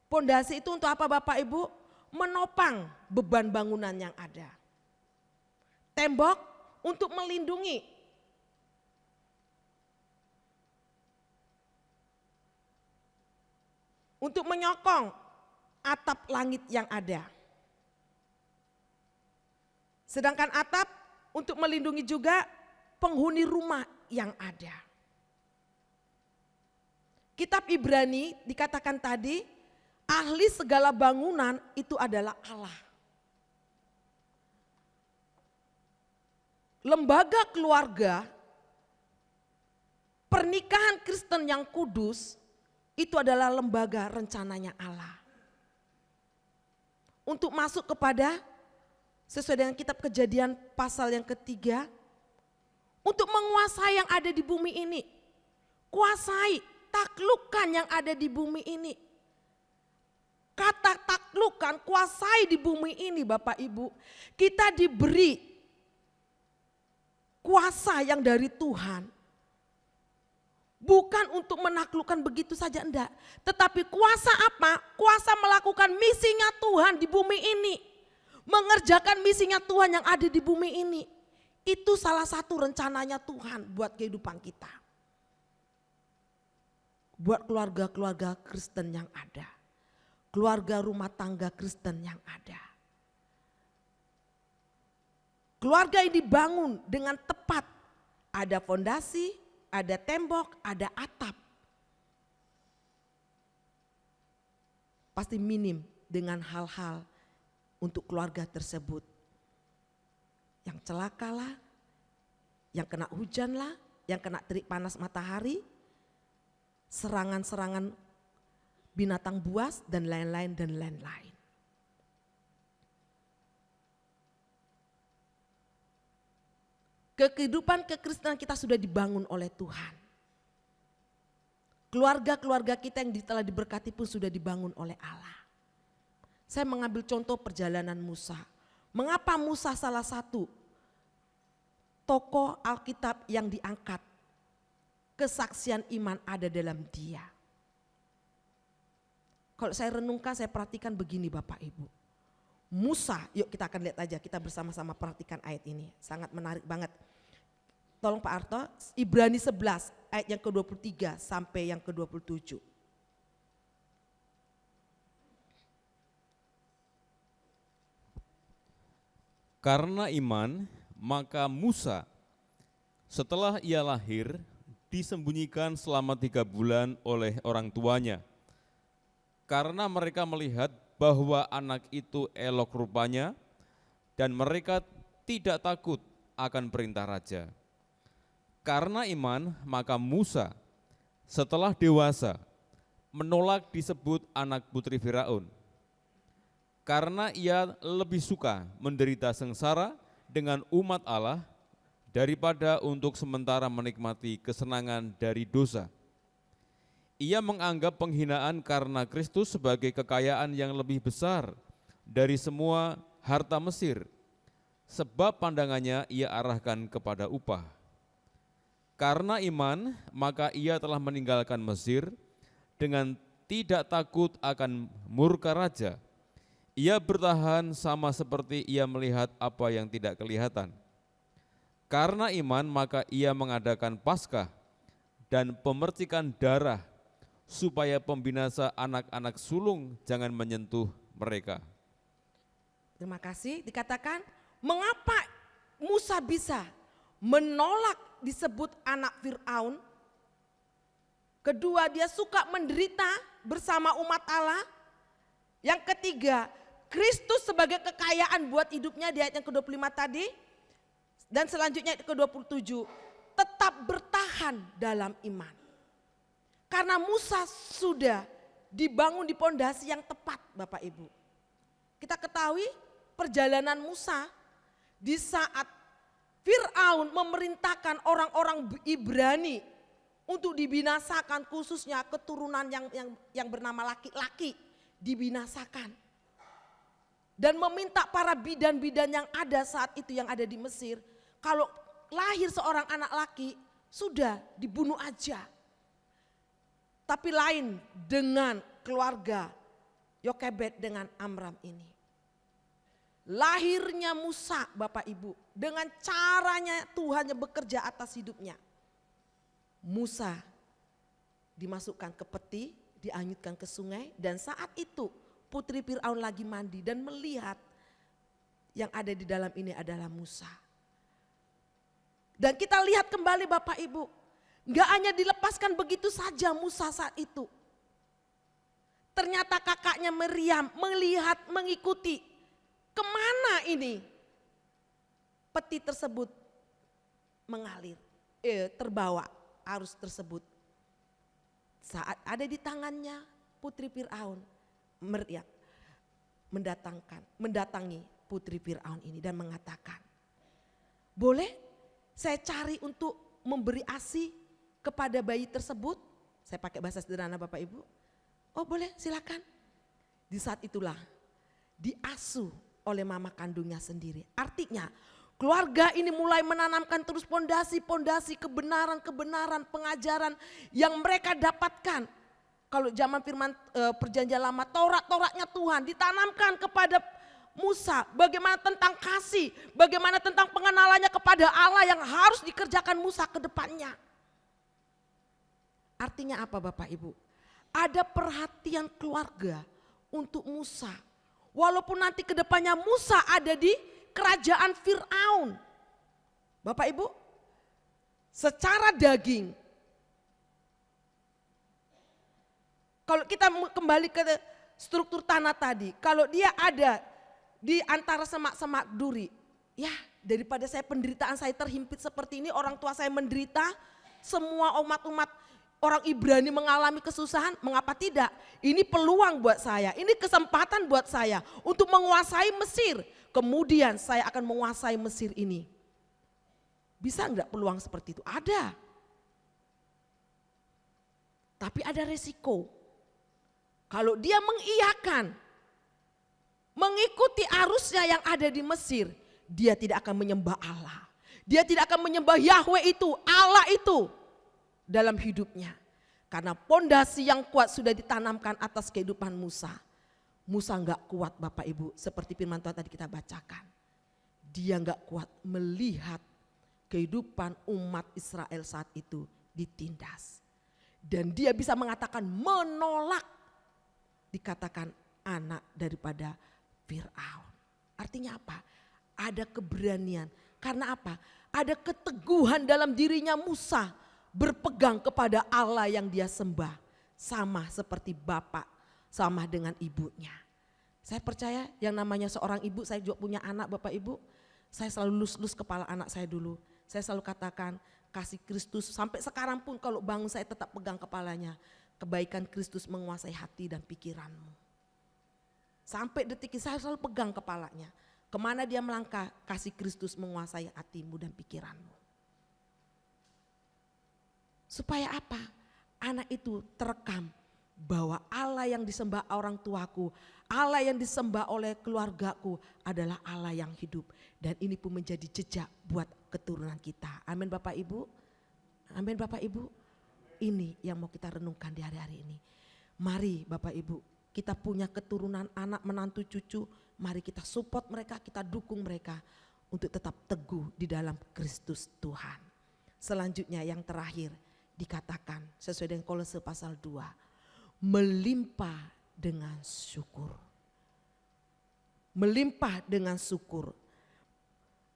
Pondasi itu untuk apa Bapak Ibu? Menopang beban bangunan yang ada. Tembok untuk melindungi. Untuk menyokong atap langit yang ada. Sedangkan atap untuk melindungi juga penghuni rumah yang ada. Kitab Ibrani dikatakan tadi, ahli segala bangunan itu adalah Allah. Lembaga keluarga, pernikahan Kristen yang kudus, itu adalah lembaga rencananya Allah. Untuk masuk kepada, sesuai dengan kitab Kejadian pasal yang ketiga, untuk menguasai yang ada di bumi ini. Kuasai, taklukkan yang ada di bumi ini. Kata taklukkan, kuasai di bumi ini Bapak Ibu. Kita diberi kuasa yang dari Tuhan. Bukan untuk menaklukkan begitu saja, enggak. Tetapi kuasa apa? Kuasa melakukan misinya Tuhan di bumi ini. Mengerjakan misinya Tuhan yang ada di bumi ini. Itu salah satu rencananya Tuhan buat kehidupan kita. Buat keluarga-keluarga Kristen yang ada. Keluarga rumah tangga Kristen yang ada. Keluarga yang dibangun dengan tepat. Ada fondasi, ada tembok, ada atap. Pasti minim dengan hal-hal untuk keluarga tersebut. Yang celakalah, yang kena hujan lah, yang kena terik panas matahari, serangan-serangan binatang buas dan lain-lain dan lain-lain. Kehidupan kekristenan kita sudah dibangun oleh Tuhan. Keluarga-keluarga kita yang telah diberkati pun sudah dibangun oleh Allah. Saya mengambil contoh perjalanan Musa. Mengapa Musa salah satu tokoh Alkitab yang diangkat? Kesaksian iman ada dalam dia. Kalau saya renungkan, saya perhatikan begini Bapak Ibu. Musa, yuk kita akan lihat aja, kita bersama-sama perhatikan ayat ini. Sangat menarik banget. Tolong Pak Arto, Ibrani 11 ayat yang ke-23 sampai yang ke-27. Karena iman, maka Musa setelah ia lahir disembunyikan selama 3 bulan oleh orang tuanya. Karena mereka melihat bahwa anak itu elok rupanya dan mereka tidak takut akan perintah raja. Karena iman, maka Musa setelah dewasa menolak disebut anak putri Firaun. Karena ia lebih suka menderita sengsara dengan umat Allah daripada untuk sementara menikmati kesenangan dari dosa. Ia menganggap penghinaan karena Kristus sebagai kekayaan yang lebih besar dari semua harta Mesir, sebab pandangannya ia arahkan kepada upah. Karena iman, maka ia telah meninggalkan Mesir dengan tidak takut akan murka raja. Ia bertahan sama seperti ia melihat apa yang tidak kelihatan. Karena iman, maka ia mengadakan Paskah dan pemercikan darah, supaya pembinasa anak-anak sulung jangan menyentuh mereka. Terima kasih. Dikatakan, mengapa Musa bisa menolak disebut anak Fir'aun? Kedua, dia suka menderita bersama umat Allah. Yang ketiga, Kristus sebagai kekayaan buat hidupnya di ayat yang ke-25 tadi. Dan selanjutnya ayat ke-27, tetap bertahan dalam iman. Karena Musa sudah dibangun di pondasi yang tepat Bapak Ibu. Kita ketahui perjalanan Musa di saat Fir'aun memerintahkan orang-orang Ibrani untuk dibinasakan, khususnya keturunan yang bernama laki-laki dibinasakan. Dan meminta para bidan-bidan yang ada saat itu yang ada di Mesir, kalau lahir seorang anak laki sudah dibunuh aja. Tapi lain dengan keluarga Yokebed dengan Amram ini. Lahirnya Musa Bapak Ibu dengan caranya Tuhan yang bekerja atas hidupnya. Musa dimasukkan ke peti, dianyutkan ke sungai, dan saat itu putri Fir'aun lagi mandi dan melihat yang ada di dalam ini adalah Musa. Dan kita lihat kembali Bapak Ibu, gak hanya dilepaskan begitu saja Musa saat itu. Ternyata kakaknya Miriam melihat, mengikuti, kemana ini peti tersebut mengalir, terbawa arus tersebut. Saat ada di tangannya putri Fir'aun, Miriam mendatangi putri Fir'aun ini dan mengatakan, boleh saya cari untuk memberi ASI kepada bayi tersebut. Saya pakai bahasa sederhana Bapak Ibu. Oh boleh, silakan. Di saat itulah diasuh oleh mama kandungnya sendiri. Artinya keluarga ini mulai menanamkan terus pondasi-pondasi kebenaran-kebenaran pengajaran yang mereka dapatkan. Kalau zaman firman perjanjian lama, Taurat-Tauratnya Tuhan ditanamkan kepada Musa. Bagaimana tentang kasih, bagaimana tentang pengenalannya kepada Allah yang harus dikerjakan Musa ke depannya. Artinya apa Bapak Ibu? Ada perhatian keluarga untuk Musa. Walaupun nanti ke depannya Musa ada di kerajaan Fir'aun. Bapak Ibu, secara daging, kalau kita kembali ke struktur tanah tadi, kalau dia ada di antara semak-semak duri, ya daripada saya penderitaan saya terhimpit seperti ini, orang tua saya menderita, semua umat-umat orang Ibrani mengalami kesusahan, mengapa tidak? Ini peluang buat saya, ini kesempatan buat saya untuk menguasai Mesir. Kemudian saya akan menguasai Mesir ini. Bisa enggak peluang seperti itu? Ada. Tapi ada resiko. Kalau dia mengiyakan, mengikuti arusnya yang ada di Mesir, dia tidak akan menyembah Allah. Dia tidak akan menyembah Yahweh itu, Allah itu dalam hidupnya. Karena pondasi yang kuat sudah ditanamkan atas kehidupan Musa. Musa enggak kuat Bapak Ibu, seperti firman Tuhan tadi kita bacakan. Dia enggak kuat melihat kehidupan umat Israel saat itu ditindas. Dan dia bisa mengatakan menolak dikatakan anak daripada Fir'aun. Artinya apa? Ada keberanian. Karena apa? Ada keteguhan dalam dirinya Musa berpegang kepada Allah yang dia sembah. Sama seperti bapak, sama dengan ibunya. Saya percaya yang namanya seorang ibu, saya juga punya anak Bapak Ibu. Saya selalu lus-lus kepala anak saya dulu. Saya selalu katakan kasih Kristus, sampai sekarang pun kalau bangun saya tetap pegang kepalanya. Kebaikan Kristus menguasai hati dan pikiranmu. Sampai detik ini saya selalu pegang kepalanya. Kemana dia melangkah, kasih Kristus menguasai hatimu dan pikiranmu. Supaya apa? Anak itu terekam bahwa Allah yang disembah orang tuaku, Allah yang disembah oleh keluargaku adalah Allah yang hidup. Dan ini pun menjadi jejak buat keturunan kita. Amin Bapak Ibu. Amin Bapak Ibu. Ini yang mau kita renungkan di hari-hari ini. Mari Bapak Ibu, kita punya keturunan anak, menantu, cucu. Mari kita support mereka, kita dukung mereka untuk tetap teguh di dalam Kristus Tuhan. Selanjutnya yang terakhir dikatakan sesuai dengan Kolose pasal 2. Melimpah dengan syukur. Melimpah dengan syukur.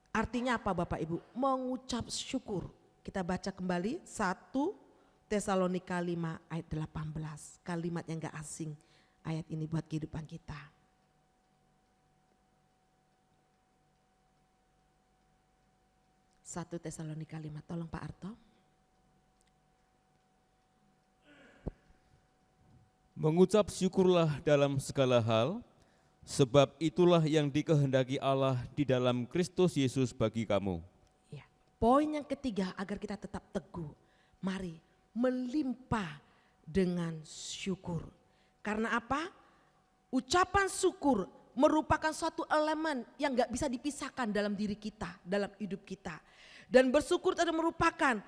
Artinya apa Bapak Ibu? Mengucap syukur. Kita baca kembali 1 Tesalonika 5 ayat 18. Kalimat yang gak asing ayat ini buat kehidupan kita. Satu Tesalonika 5, tolong Pak Arto. Mengucap syukurlah dalam segala hal, sebab itulah yang dikehendaki Allah di dalam Kristus Yesus bagi kamu. Ya. Poin yang ketiga agar kita tetap teguh. Mari melimpah dengan syukur. Karena apa? Ucapan syukur merupakan suatu elemen yang gak bisa dipisahkan dalam diri kita, dalam hidup kita. Dan bersyukur itu merupakan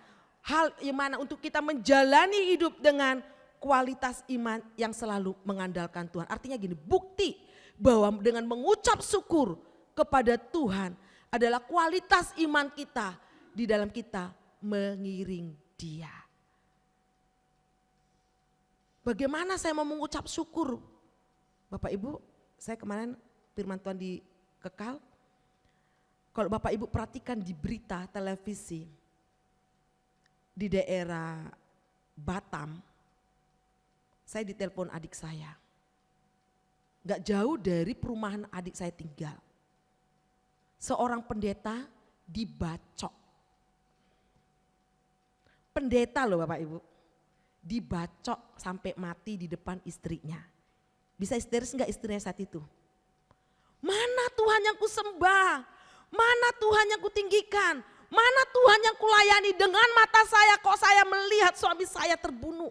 hal yang mana untuk kita menjalani hidup dengan kualitas iman yang selalu mengandalkan Tuhan. Artinya gini, bukti bahwa dengan mengucap syukur kepada Tuhan adalah kualitas iman kita di dalam kita mengiring Dia. Bagaimana saya mau mengucap syukur? Bapak Ibu, saya kemarin firman Tuhan di Kekal. Kalau Bapak Ibu perhatikan di berita televisi di daerah Batam, saya ditelepon adik saya. Gak jauh dari perumahan adik saya tinggal. Seorang pendeta dibacok. Pendeta loh Bapak Ibu. Dibacok sampai mati di depan istrinya. Bisa histeris enggak istrinya saat itu? Mana Tuhan yang ku sembah? Mana Tuhan yang ku tinggikan? Mana Tuhan yang kulayani, dengan mata saya kok saya melihat suami saya terbunuh.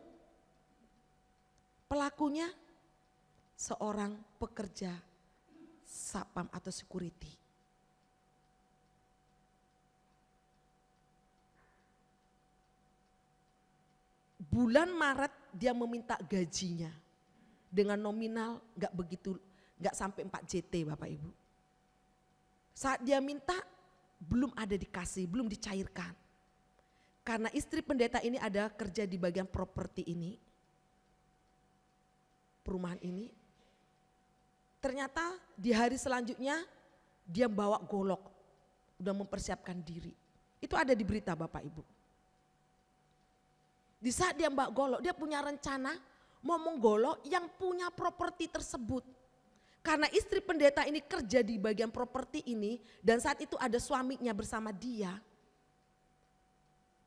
Pelakunya seorang pekerja satpam atau security. Bulan Maret dia meminta gajinya dengan nominal nggak sampai 4 JT Bapak Ibu. Saat dia minta belum ada dikasih, belum dicairkan. Karena istri pendeta ini ada kerja di bagian properti ini, perumahan ini. Ternyata di hari selanjutnya dia bawa golok, udah mempersiapkan diri. Itu ada di berita Bapak Ibu. Di saat dia bawa golok, dia punya rencana mau menggolok yang punya properti tersebut. Karena istri pendeta ini kerja di bagian properti ini dan saat itu ada suaminya bersama dia.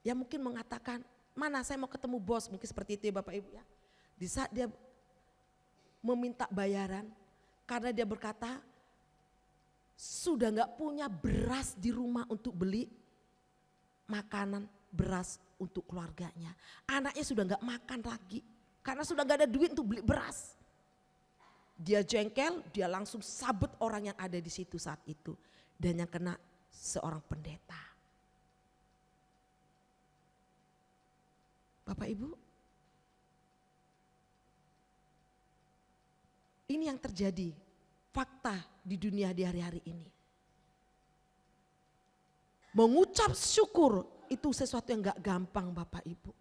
Ya mungkin mengatakan, mana saya mau ketemu bos, mungkin seperti itu ya Bapak Ibu ya. Di saat dia meminta bayaran, karena dia berkata sudah gak punya beras di rumah untuk beli makanan beras untuk keluarganya. Anaknya sudah gak makan lagi karena sudah gak ada duit untuk beli beras. Dia jengkel, dia langsung sabet orang yang ada di situ saat itu. Dan yang kena seorang pendeta. Bapak Ibu, ini yang terjadi, fakta di dunia di hari-hari ini. Mengucap syukur itu sesuatu yang gak gampang Bapak Ibu.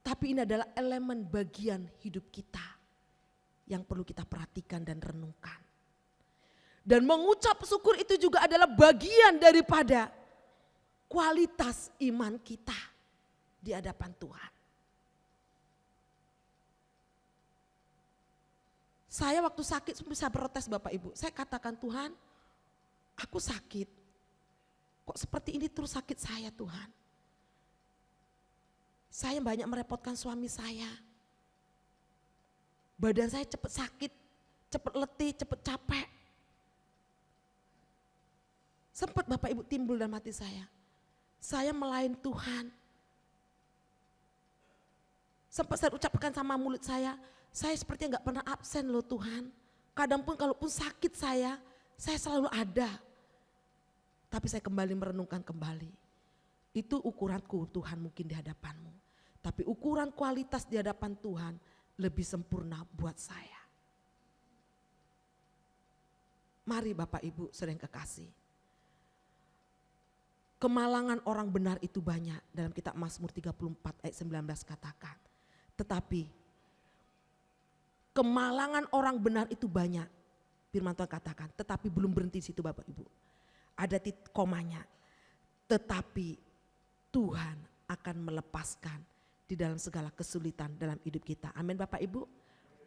Tapi ini adalah elemen bagian hidup kita yang perlu kita perhatikan dan renungkan. Dan mengucap syukur itu juga adalah bagian daripada kualitas iman kita di hadapan Tuhan. Saya waktu sakit bisa protes Bapak Ibu. Saya katakan Tuhan, aku sakit. Kok seperti ini terus sakit saya Tuhan? Saya banyak merepotkan suami saya. Badan saya cepat sakit, cepat letih, cepat capek. Sempat Bapak Ibu timbul dalam hati saya. Saya melayan Tuhan. Sempat saya ucapkan sama mulut saya sepertinya gak pernah absen loh Tuhan. Kadang pun kalaupun sakit saya selalu ada. Tapi saya kembali merenungkan kembali. Itu ukuranku Tuhan mungkin di hadapanmu. Tapi ukuran kualitas di hadapan Tuhan lebih sempurna buat saya. Mari Bapak Ibu sering kekasih. Kemalangan orang benar itu banyak. Dalam kitab Mazmur 34 ayat 19 katakan. Tetapi kemalangan orang benar itu banyak. Firman Tuhan katakan. Tetapi belum berhenti di situ Bapak Ibu. Ada titik komanya. Tetapi Tuhan akan melepaskan di dalam segala kesulitan dalam hidup kita. Amin Bapak Ibu.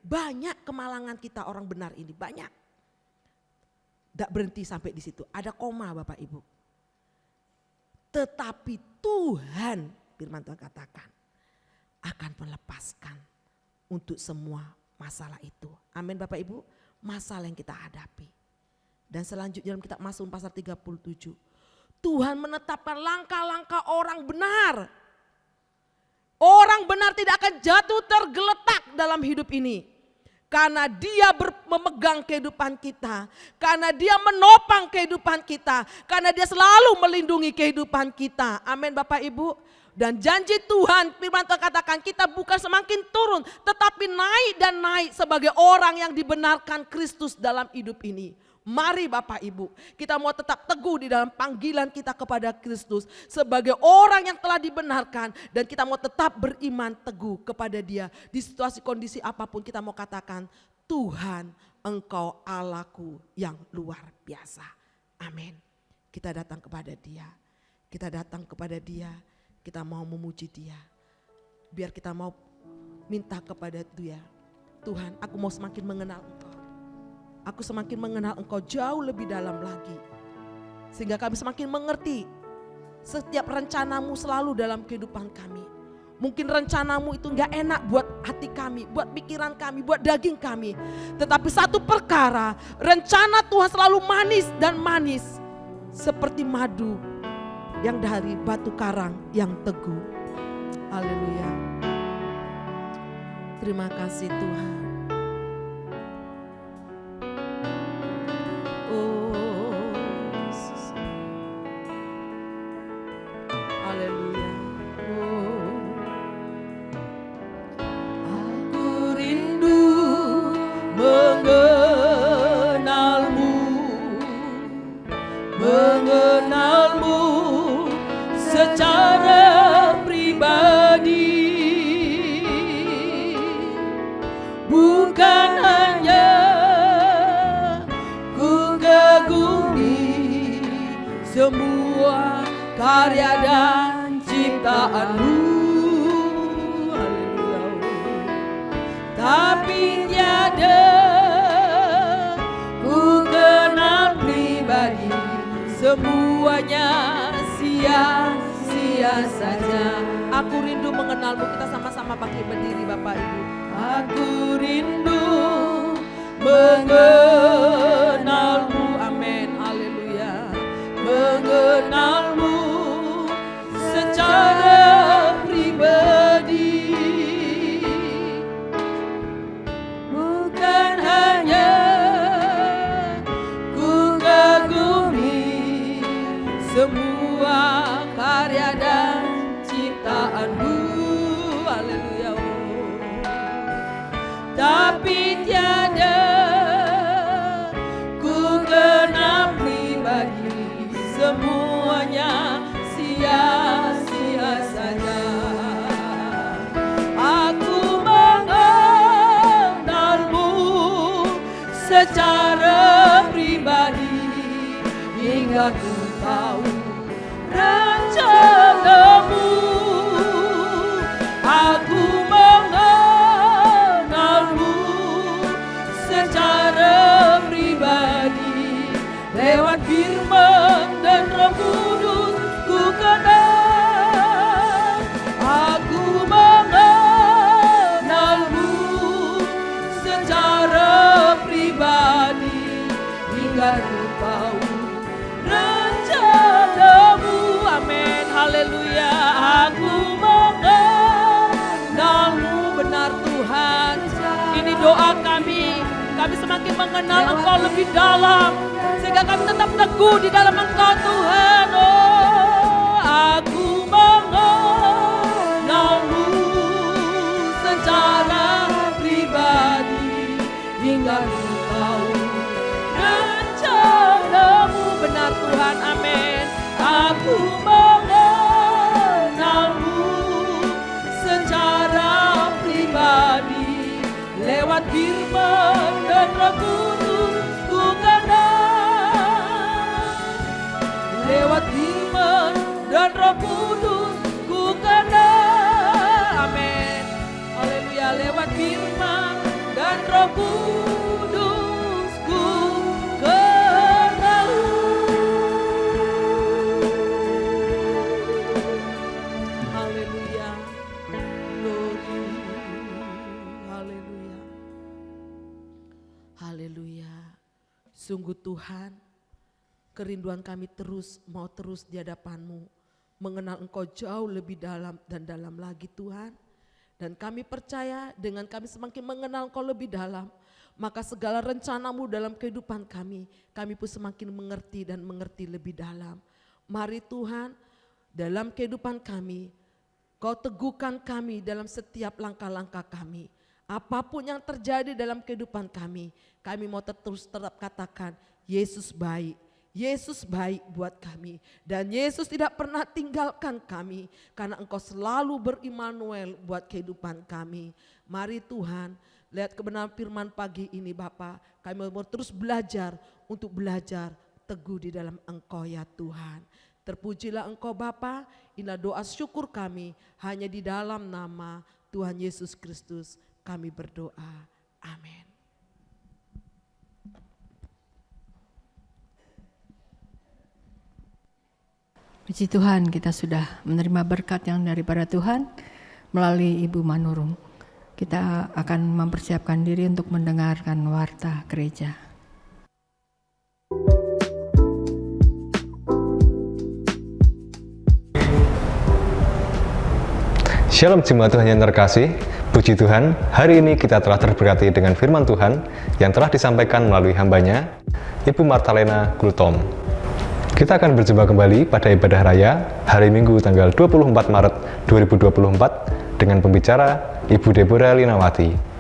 Banyak kemalangan kita orang benar ini, banyak. Tidak berhenti sampai di situ, ada koma Bapak Ibu. Tetapi Tuhan, firman Tuhan katakan, akan melepaskan untuk semua masalah itu. Amin Bapak Ibu, masalah yang kita hadapi. Dan selanjutnya dalam kitab Mazmur pasal 37, Tuhan menetapkan langkah-langkah orang benar. Orang benar tidak akan jatuh tergeletak dalam hidup ini. Karena dia memegang kehidupan kita. Karena dia menopang kehidupan kita. Karena dia selalu melindungi kehidupan kita. Amin Bapak Ibu. Dan janji Tuhan, firman Tuhan katakan kita bukan semakin turun. Tetapi naik dan naik sebagai orang yang dibenarkan Kristus dalam hidup ini. Mari Bapak Ibu, kita mau tetap teguh di dalam panggilan kita kepada Kristus sebagai orang yang telah dibenarkan dan kita mau tetap beriman teguh kepada Dia di situasi kondisi apapun. Kita mau katakan Tuhan Engkau Allahku yang luar biasa. Amin. Kita datang kepada Dia, kita datang kepada Dia, kita mau memuji Dia. Biar kita mau minta kepada Dia, Tuhan aku mau semakin mengenal Engkau. Aku semakin mengenal Engkau jauh lebih dalam lagi. Sehingga kami semakin mengerti setiap rencanamu selalu dalam kehidupan kami. Mungkin rencanamu itu gak enak buat hati kami, buat pikiran kami, buat daging kami. Tetapi satu perkara, rencana Tuhan selalu manis dan manis. seperti madu yang dari batu karang yang teguh. Haleluya. Terima kasih Tuhan. Oh Yesus. Haleluya. Oh. Aku rindu mengenalmu secara pribadi, bukan hanya ku kagumi semua karya dan ciptaanmu, haleluya, tapi tiada ku kenal pribadi, semuanya sia-sia saja. Aku rindu mengenalmu. Kita sama-sama pakai berdiri Bapak Ibu. Aku rindu mengenalmu. Amin. Haleluya. Mengenalmu secara pribadi, bukan hanya ku kagumi semua karya dan ciptaanmu, haleluya, tapi tiada ku kenal pribadi, semuanya sia-sia saja. Aku mengenalmu secara pribadi hingga ku tahu rencanamu. Aku mengenalmu secara pribadi lewat firman dan Roh Kudus ku kenal. Aku mengenalmu secara pribadi hingga ku tahu rencanamu. Amin, haleluya. Aku mengenalmu, benar Tuhan. Ini doa kami. Kami semakin mengenal Engkau lebih dalam, sehingga kami tetap teguh di dalam Engkau Tuhan. Oh, aku mengenalmu secara pribadi hingga ku tahu rencanamu, benar Tuhan. Amin. Aku mengenalmu secara pribadi lewat firman dan Roh Kudus ku kenal. Lewat firman dan Roh Kudus ku kenal. Amin. Haleluya. Lewat firman dan Roh Kudus ku kenal. Haleluya. Glory. Haleluya. Haleluya. Sungguh Tuhan, kerinduan kami mau terus di hadapan-Mu, mengenal Engkau jauh lebih dalam dan dalam lagi Tuhan. Dan kami percaya dengan kami semakin mengenal Engkau lebih dalam, maka segala rencana-Mu dalam kehidupan kami pun semakin mengerti dan mengerti lebih dalam. Mari Tuhan, dalam kehidupan kami, Kau teguhkan kami dalam setiap langkah-langkah kami. Apapun yang terjadi dalam kehidupan kami mau terus tetap katakan, Yesus baik. Yesus baik buat kami. Dan Yesus tidak pernah tinggalkan kami, karena Engkau selalu berimmanuel buat kehidupan kami. Mari Tuhan, lihat kebenaran firman pagi ini Bapa. Kami mau terus belajar untuk belajar teguh di dalam Engkau ya Tuhan. Terpujilah Engkau Bapa. Inilah doa syukur kami, hanya di dalam nama Tuhan Yesus Kristus kami berdoa. Amin. Puji Tuhan, kita sudah menerima berkat yang daripada Tuhan melalui Ibu Manurung. Kita akan mempersiapkan diri untuk mendengarkan warta gereja. Shalom jemaat Tuhan yang terkasih, puji Tuhan, hari ini kita telah terberkati dengan firman Tuhan yang telah disampaikan melalui hambanya, Ibu Martalena Gultom. Kita akan berjumpa kembali pada ibadah raya hari Minggu tanggal 24 Maret 2024 dengan pembicara Ibu Deborah Linawati.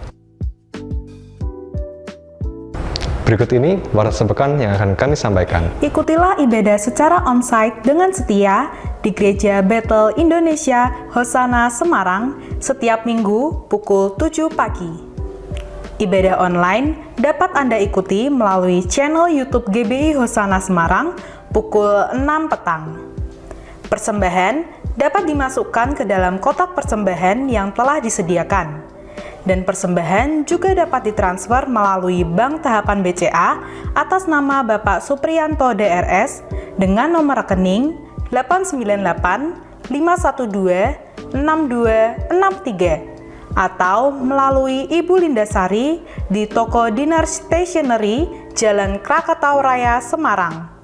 Berikut ini warat sepekan yang akan kami sampaikan. Ikutilah ibadah secara onsite dengan setia di Gereja Bethel Indonesia Hosana Semarang setiap Minggu pukul 7 pagi. Ibadah online dapat Anda ikuti melalui channel YouTube GBI Hosana Semarang pukul 6 petang. Persembahan dapat dimasukkan ke dalam kotak persembahan yang telah disediakan. Dan persembahan juga dapat ditransfer melalui Bank Tahapan BCA atas nama Bapak Supriyanto DRS dengan nomor rekening 898 512 6263 atau melalui Ibu Lindasari di Toko Dinar Stationery, Jalan Krakatau Raya, Semarang.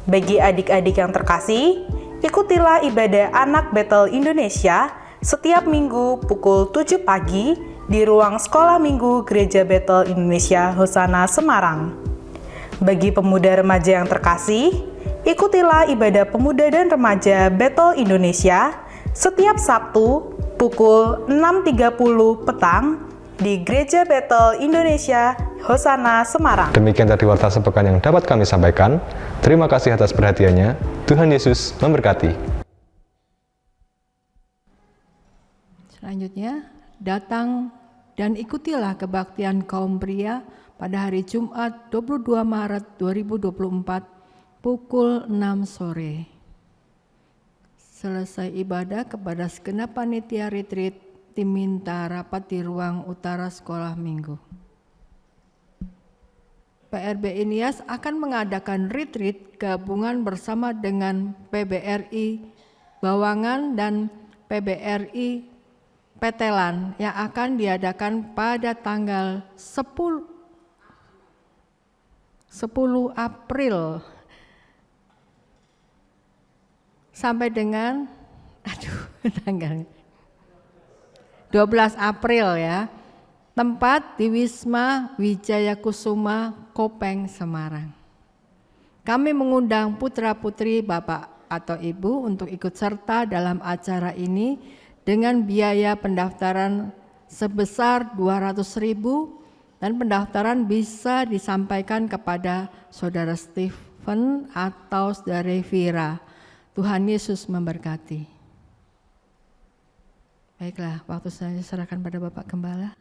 Bagi adik-adik yang terkasih, ikutilah ibadah anak Bethel Indonesia setiap minggu pukul 7 pagi di ruang sekolah minggu Gereja Bethel Indonesia Hosana Semarang. Bagi pemuda remaja yang terkasih, ikutilah ibadah pemuda dan remaja Bethel Indonesia setiap Sabtu pukul 6.30 petang di Gereja Bethel Indonesia Hosana Semarang. Demikian tadi warta sepekan yang dapat kami sampaikan. Terima kasih atas perhatiannya. Tuhan Yesus memberkati. Selanjutnya, datang dan ikutilah kebaktian kaum pria pada hari Jumat 22 Maret 2024 pukul 6 sore. Selesai ibadah kepada segenap panitia retreat, diminta rapat di ruang utara sekolah minggu. PRB Inias akan mengadakan retreat gabungan bersama dengan PBRI Bawangan dan PBRI Petelan yang akan diadakan pada tanggal 10 April sampai dengan tanggal 12 April ya. Tempat di Wisma Wijaya Kusuma, Kopeng, Semarang. Kami mengundang putra-putri Bapak atau Ibu untuk ikut serta dalam acara ini dengan biaya pendaftaran sebesar 200.000 dan pendaftaran bisa disampaikan kepada Saudara Stephen atau Saudara Vira. Tuhan Yesus memberkati. Baiklah, waktu saya serahkan pada Bapak Gembala.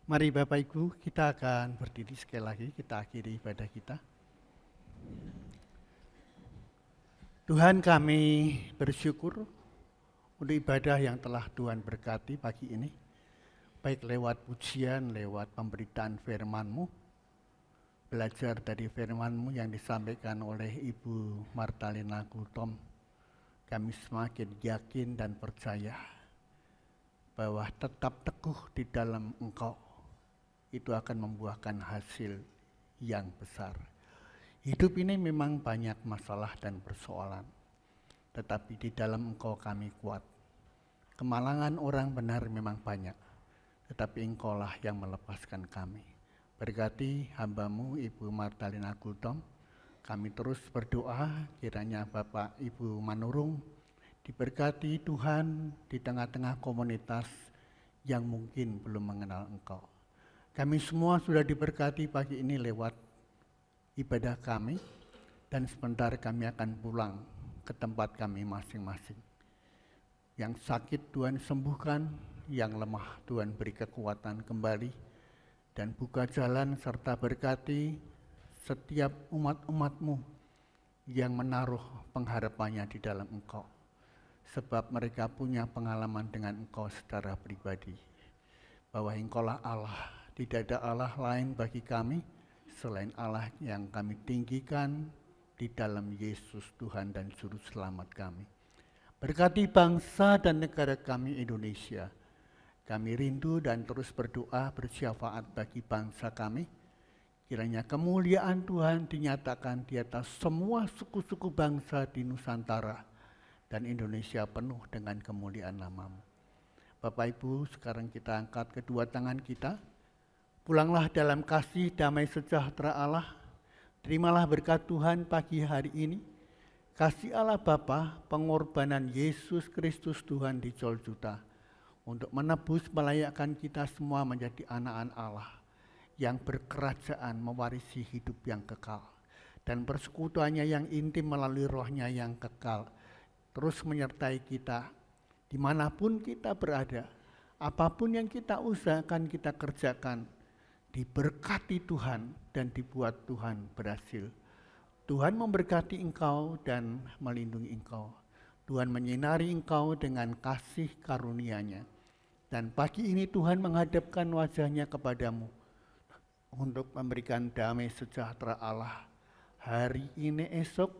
Mari Bapak Ibu, kita akan berdiri sekali lagi, kita akhiri ibadah kita. Tuhan, kami bersyukur untuk ibadah yang telah Tuhan berkati pagi ini, baik lewat pujian, lewat pemberitaan firman-Mu, belajar dari firman-Mu yang disampaikan oleh Ibu Martalena Gultom. Kami semakin yakin dan percaya bahwa tetap teguh di dalam Engkau itu akan membuahkan hasil yang besar. Hidup ini memang banyak masalah dan persoalan, tetapi di dalam Engkau kami kuat. Kemalangan orang benar memang banyak, tetapi Engkaulah yang melepaskan kami. Berkati hamba-Mu Ibu Martalena Gultom, kami terus berdoa kiranya Bapak Ibu Manurung diberkati Tuhan di tengah-tengah komunitas yang mungkin belum mengenal Engkau. Kami semua sudah diberkati pagi ini lewat ibadah kami, dan sebentar kami akan pulang ke tempat kami masing-masing. Yang sakit Tuhan sembuhkan, yang lemah Tuhan beri kekuatan kembali, dan buka jalan serta berkati setiap umat-umat-Mu yang menaruh pengharapannya di dalam Engkau. Sebab mereka punya pengalaman dengan Engkau secara pribadi, bahwa Engkaulah Allah. Tidak ada Allah lain bagi kami selain Allah yang kami tinggikan di dalam Yesus Tuhan dan Juru Selamat kami. Berkati bangsa dan negara kami Indonesia. Kami rindu dan terus berdoa bersyafaat bagi bangsa kami, Kiranya kemuliaan Tuhan dinyatakan di atas semua suku-suku bangsa di Nusantara dan Indonesia penuh dengan kemuliaan nama-Mu. Bapak Ibu, sekarang kita angkat kedua tangan kita. Pulanglah dalam kasih damai sejahtera Allah. Terimalah berkat Tuhan pagi hari ini. Kasih Allah Bapa, pengorbanan Yesus Kristus Tuhan di Golgota untuk menebus melayakkan kita semua menjadi anak-anak Allah yang berkerajaan mewarisi hidup yang kekal, dan persekutuannya yang intim melalui rohnya yang kekal terus menyertai kita dimanapun kita berada. Apapun yang kita usahakan, kita kerjakan, diberkati Tuhan dan dibuat Tuhan berhasil. Tuhan memberkati engkau dan melindungi engkau. Tuhan menyinari engkau dengan kasih karunia-Nya. Dan pagi ini Tuhan menghadapkan wajah-Nya kepadamu untuk memberikan damai sejahtera Allah hari ini, esok,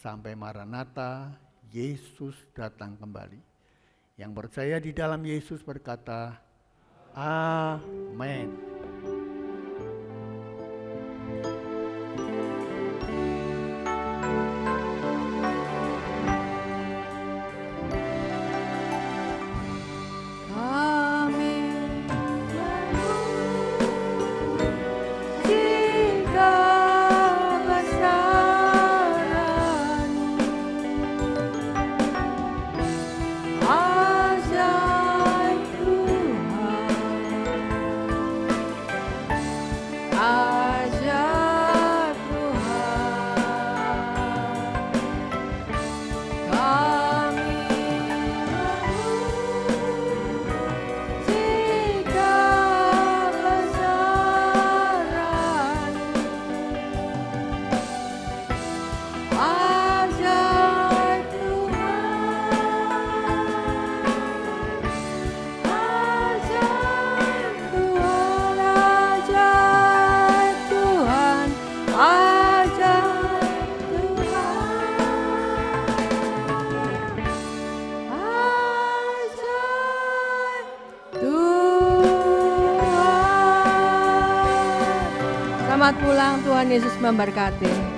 sampai Maranatha, Yesus datang kembali. Yang percaya di dalam Yesus berkata, amin. Selamat pulang, Tuhan Yesus memberkati.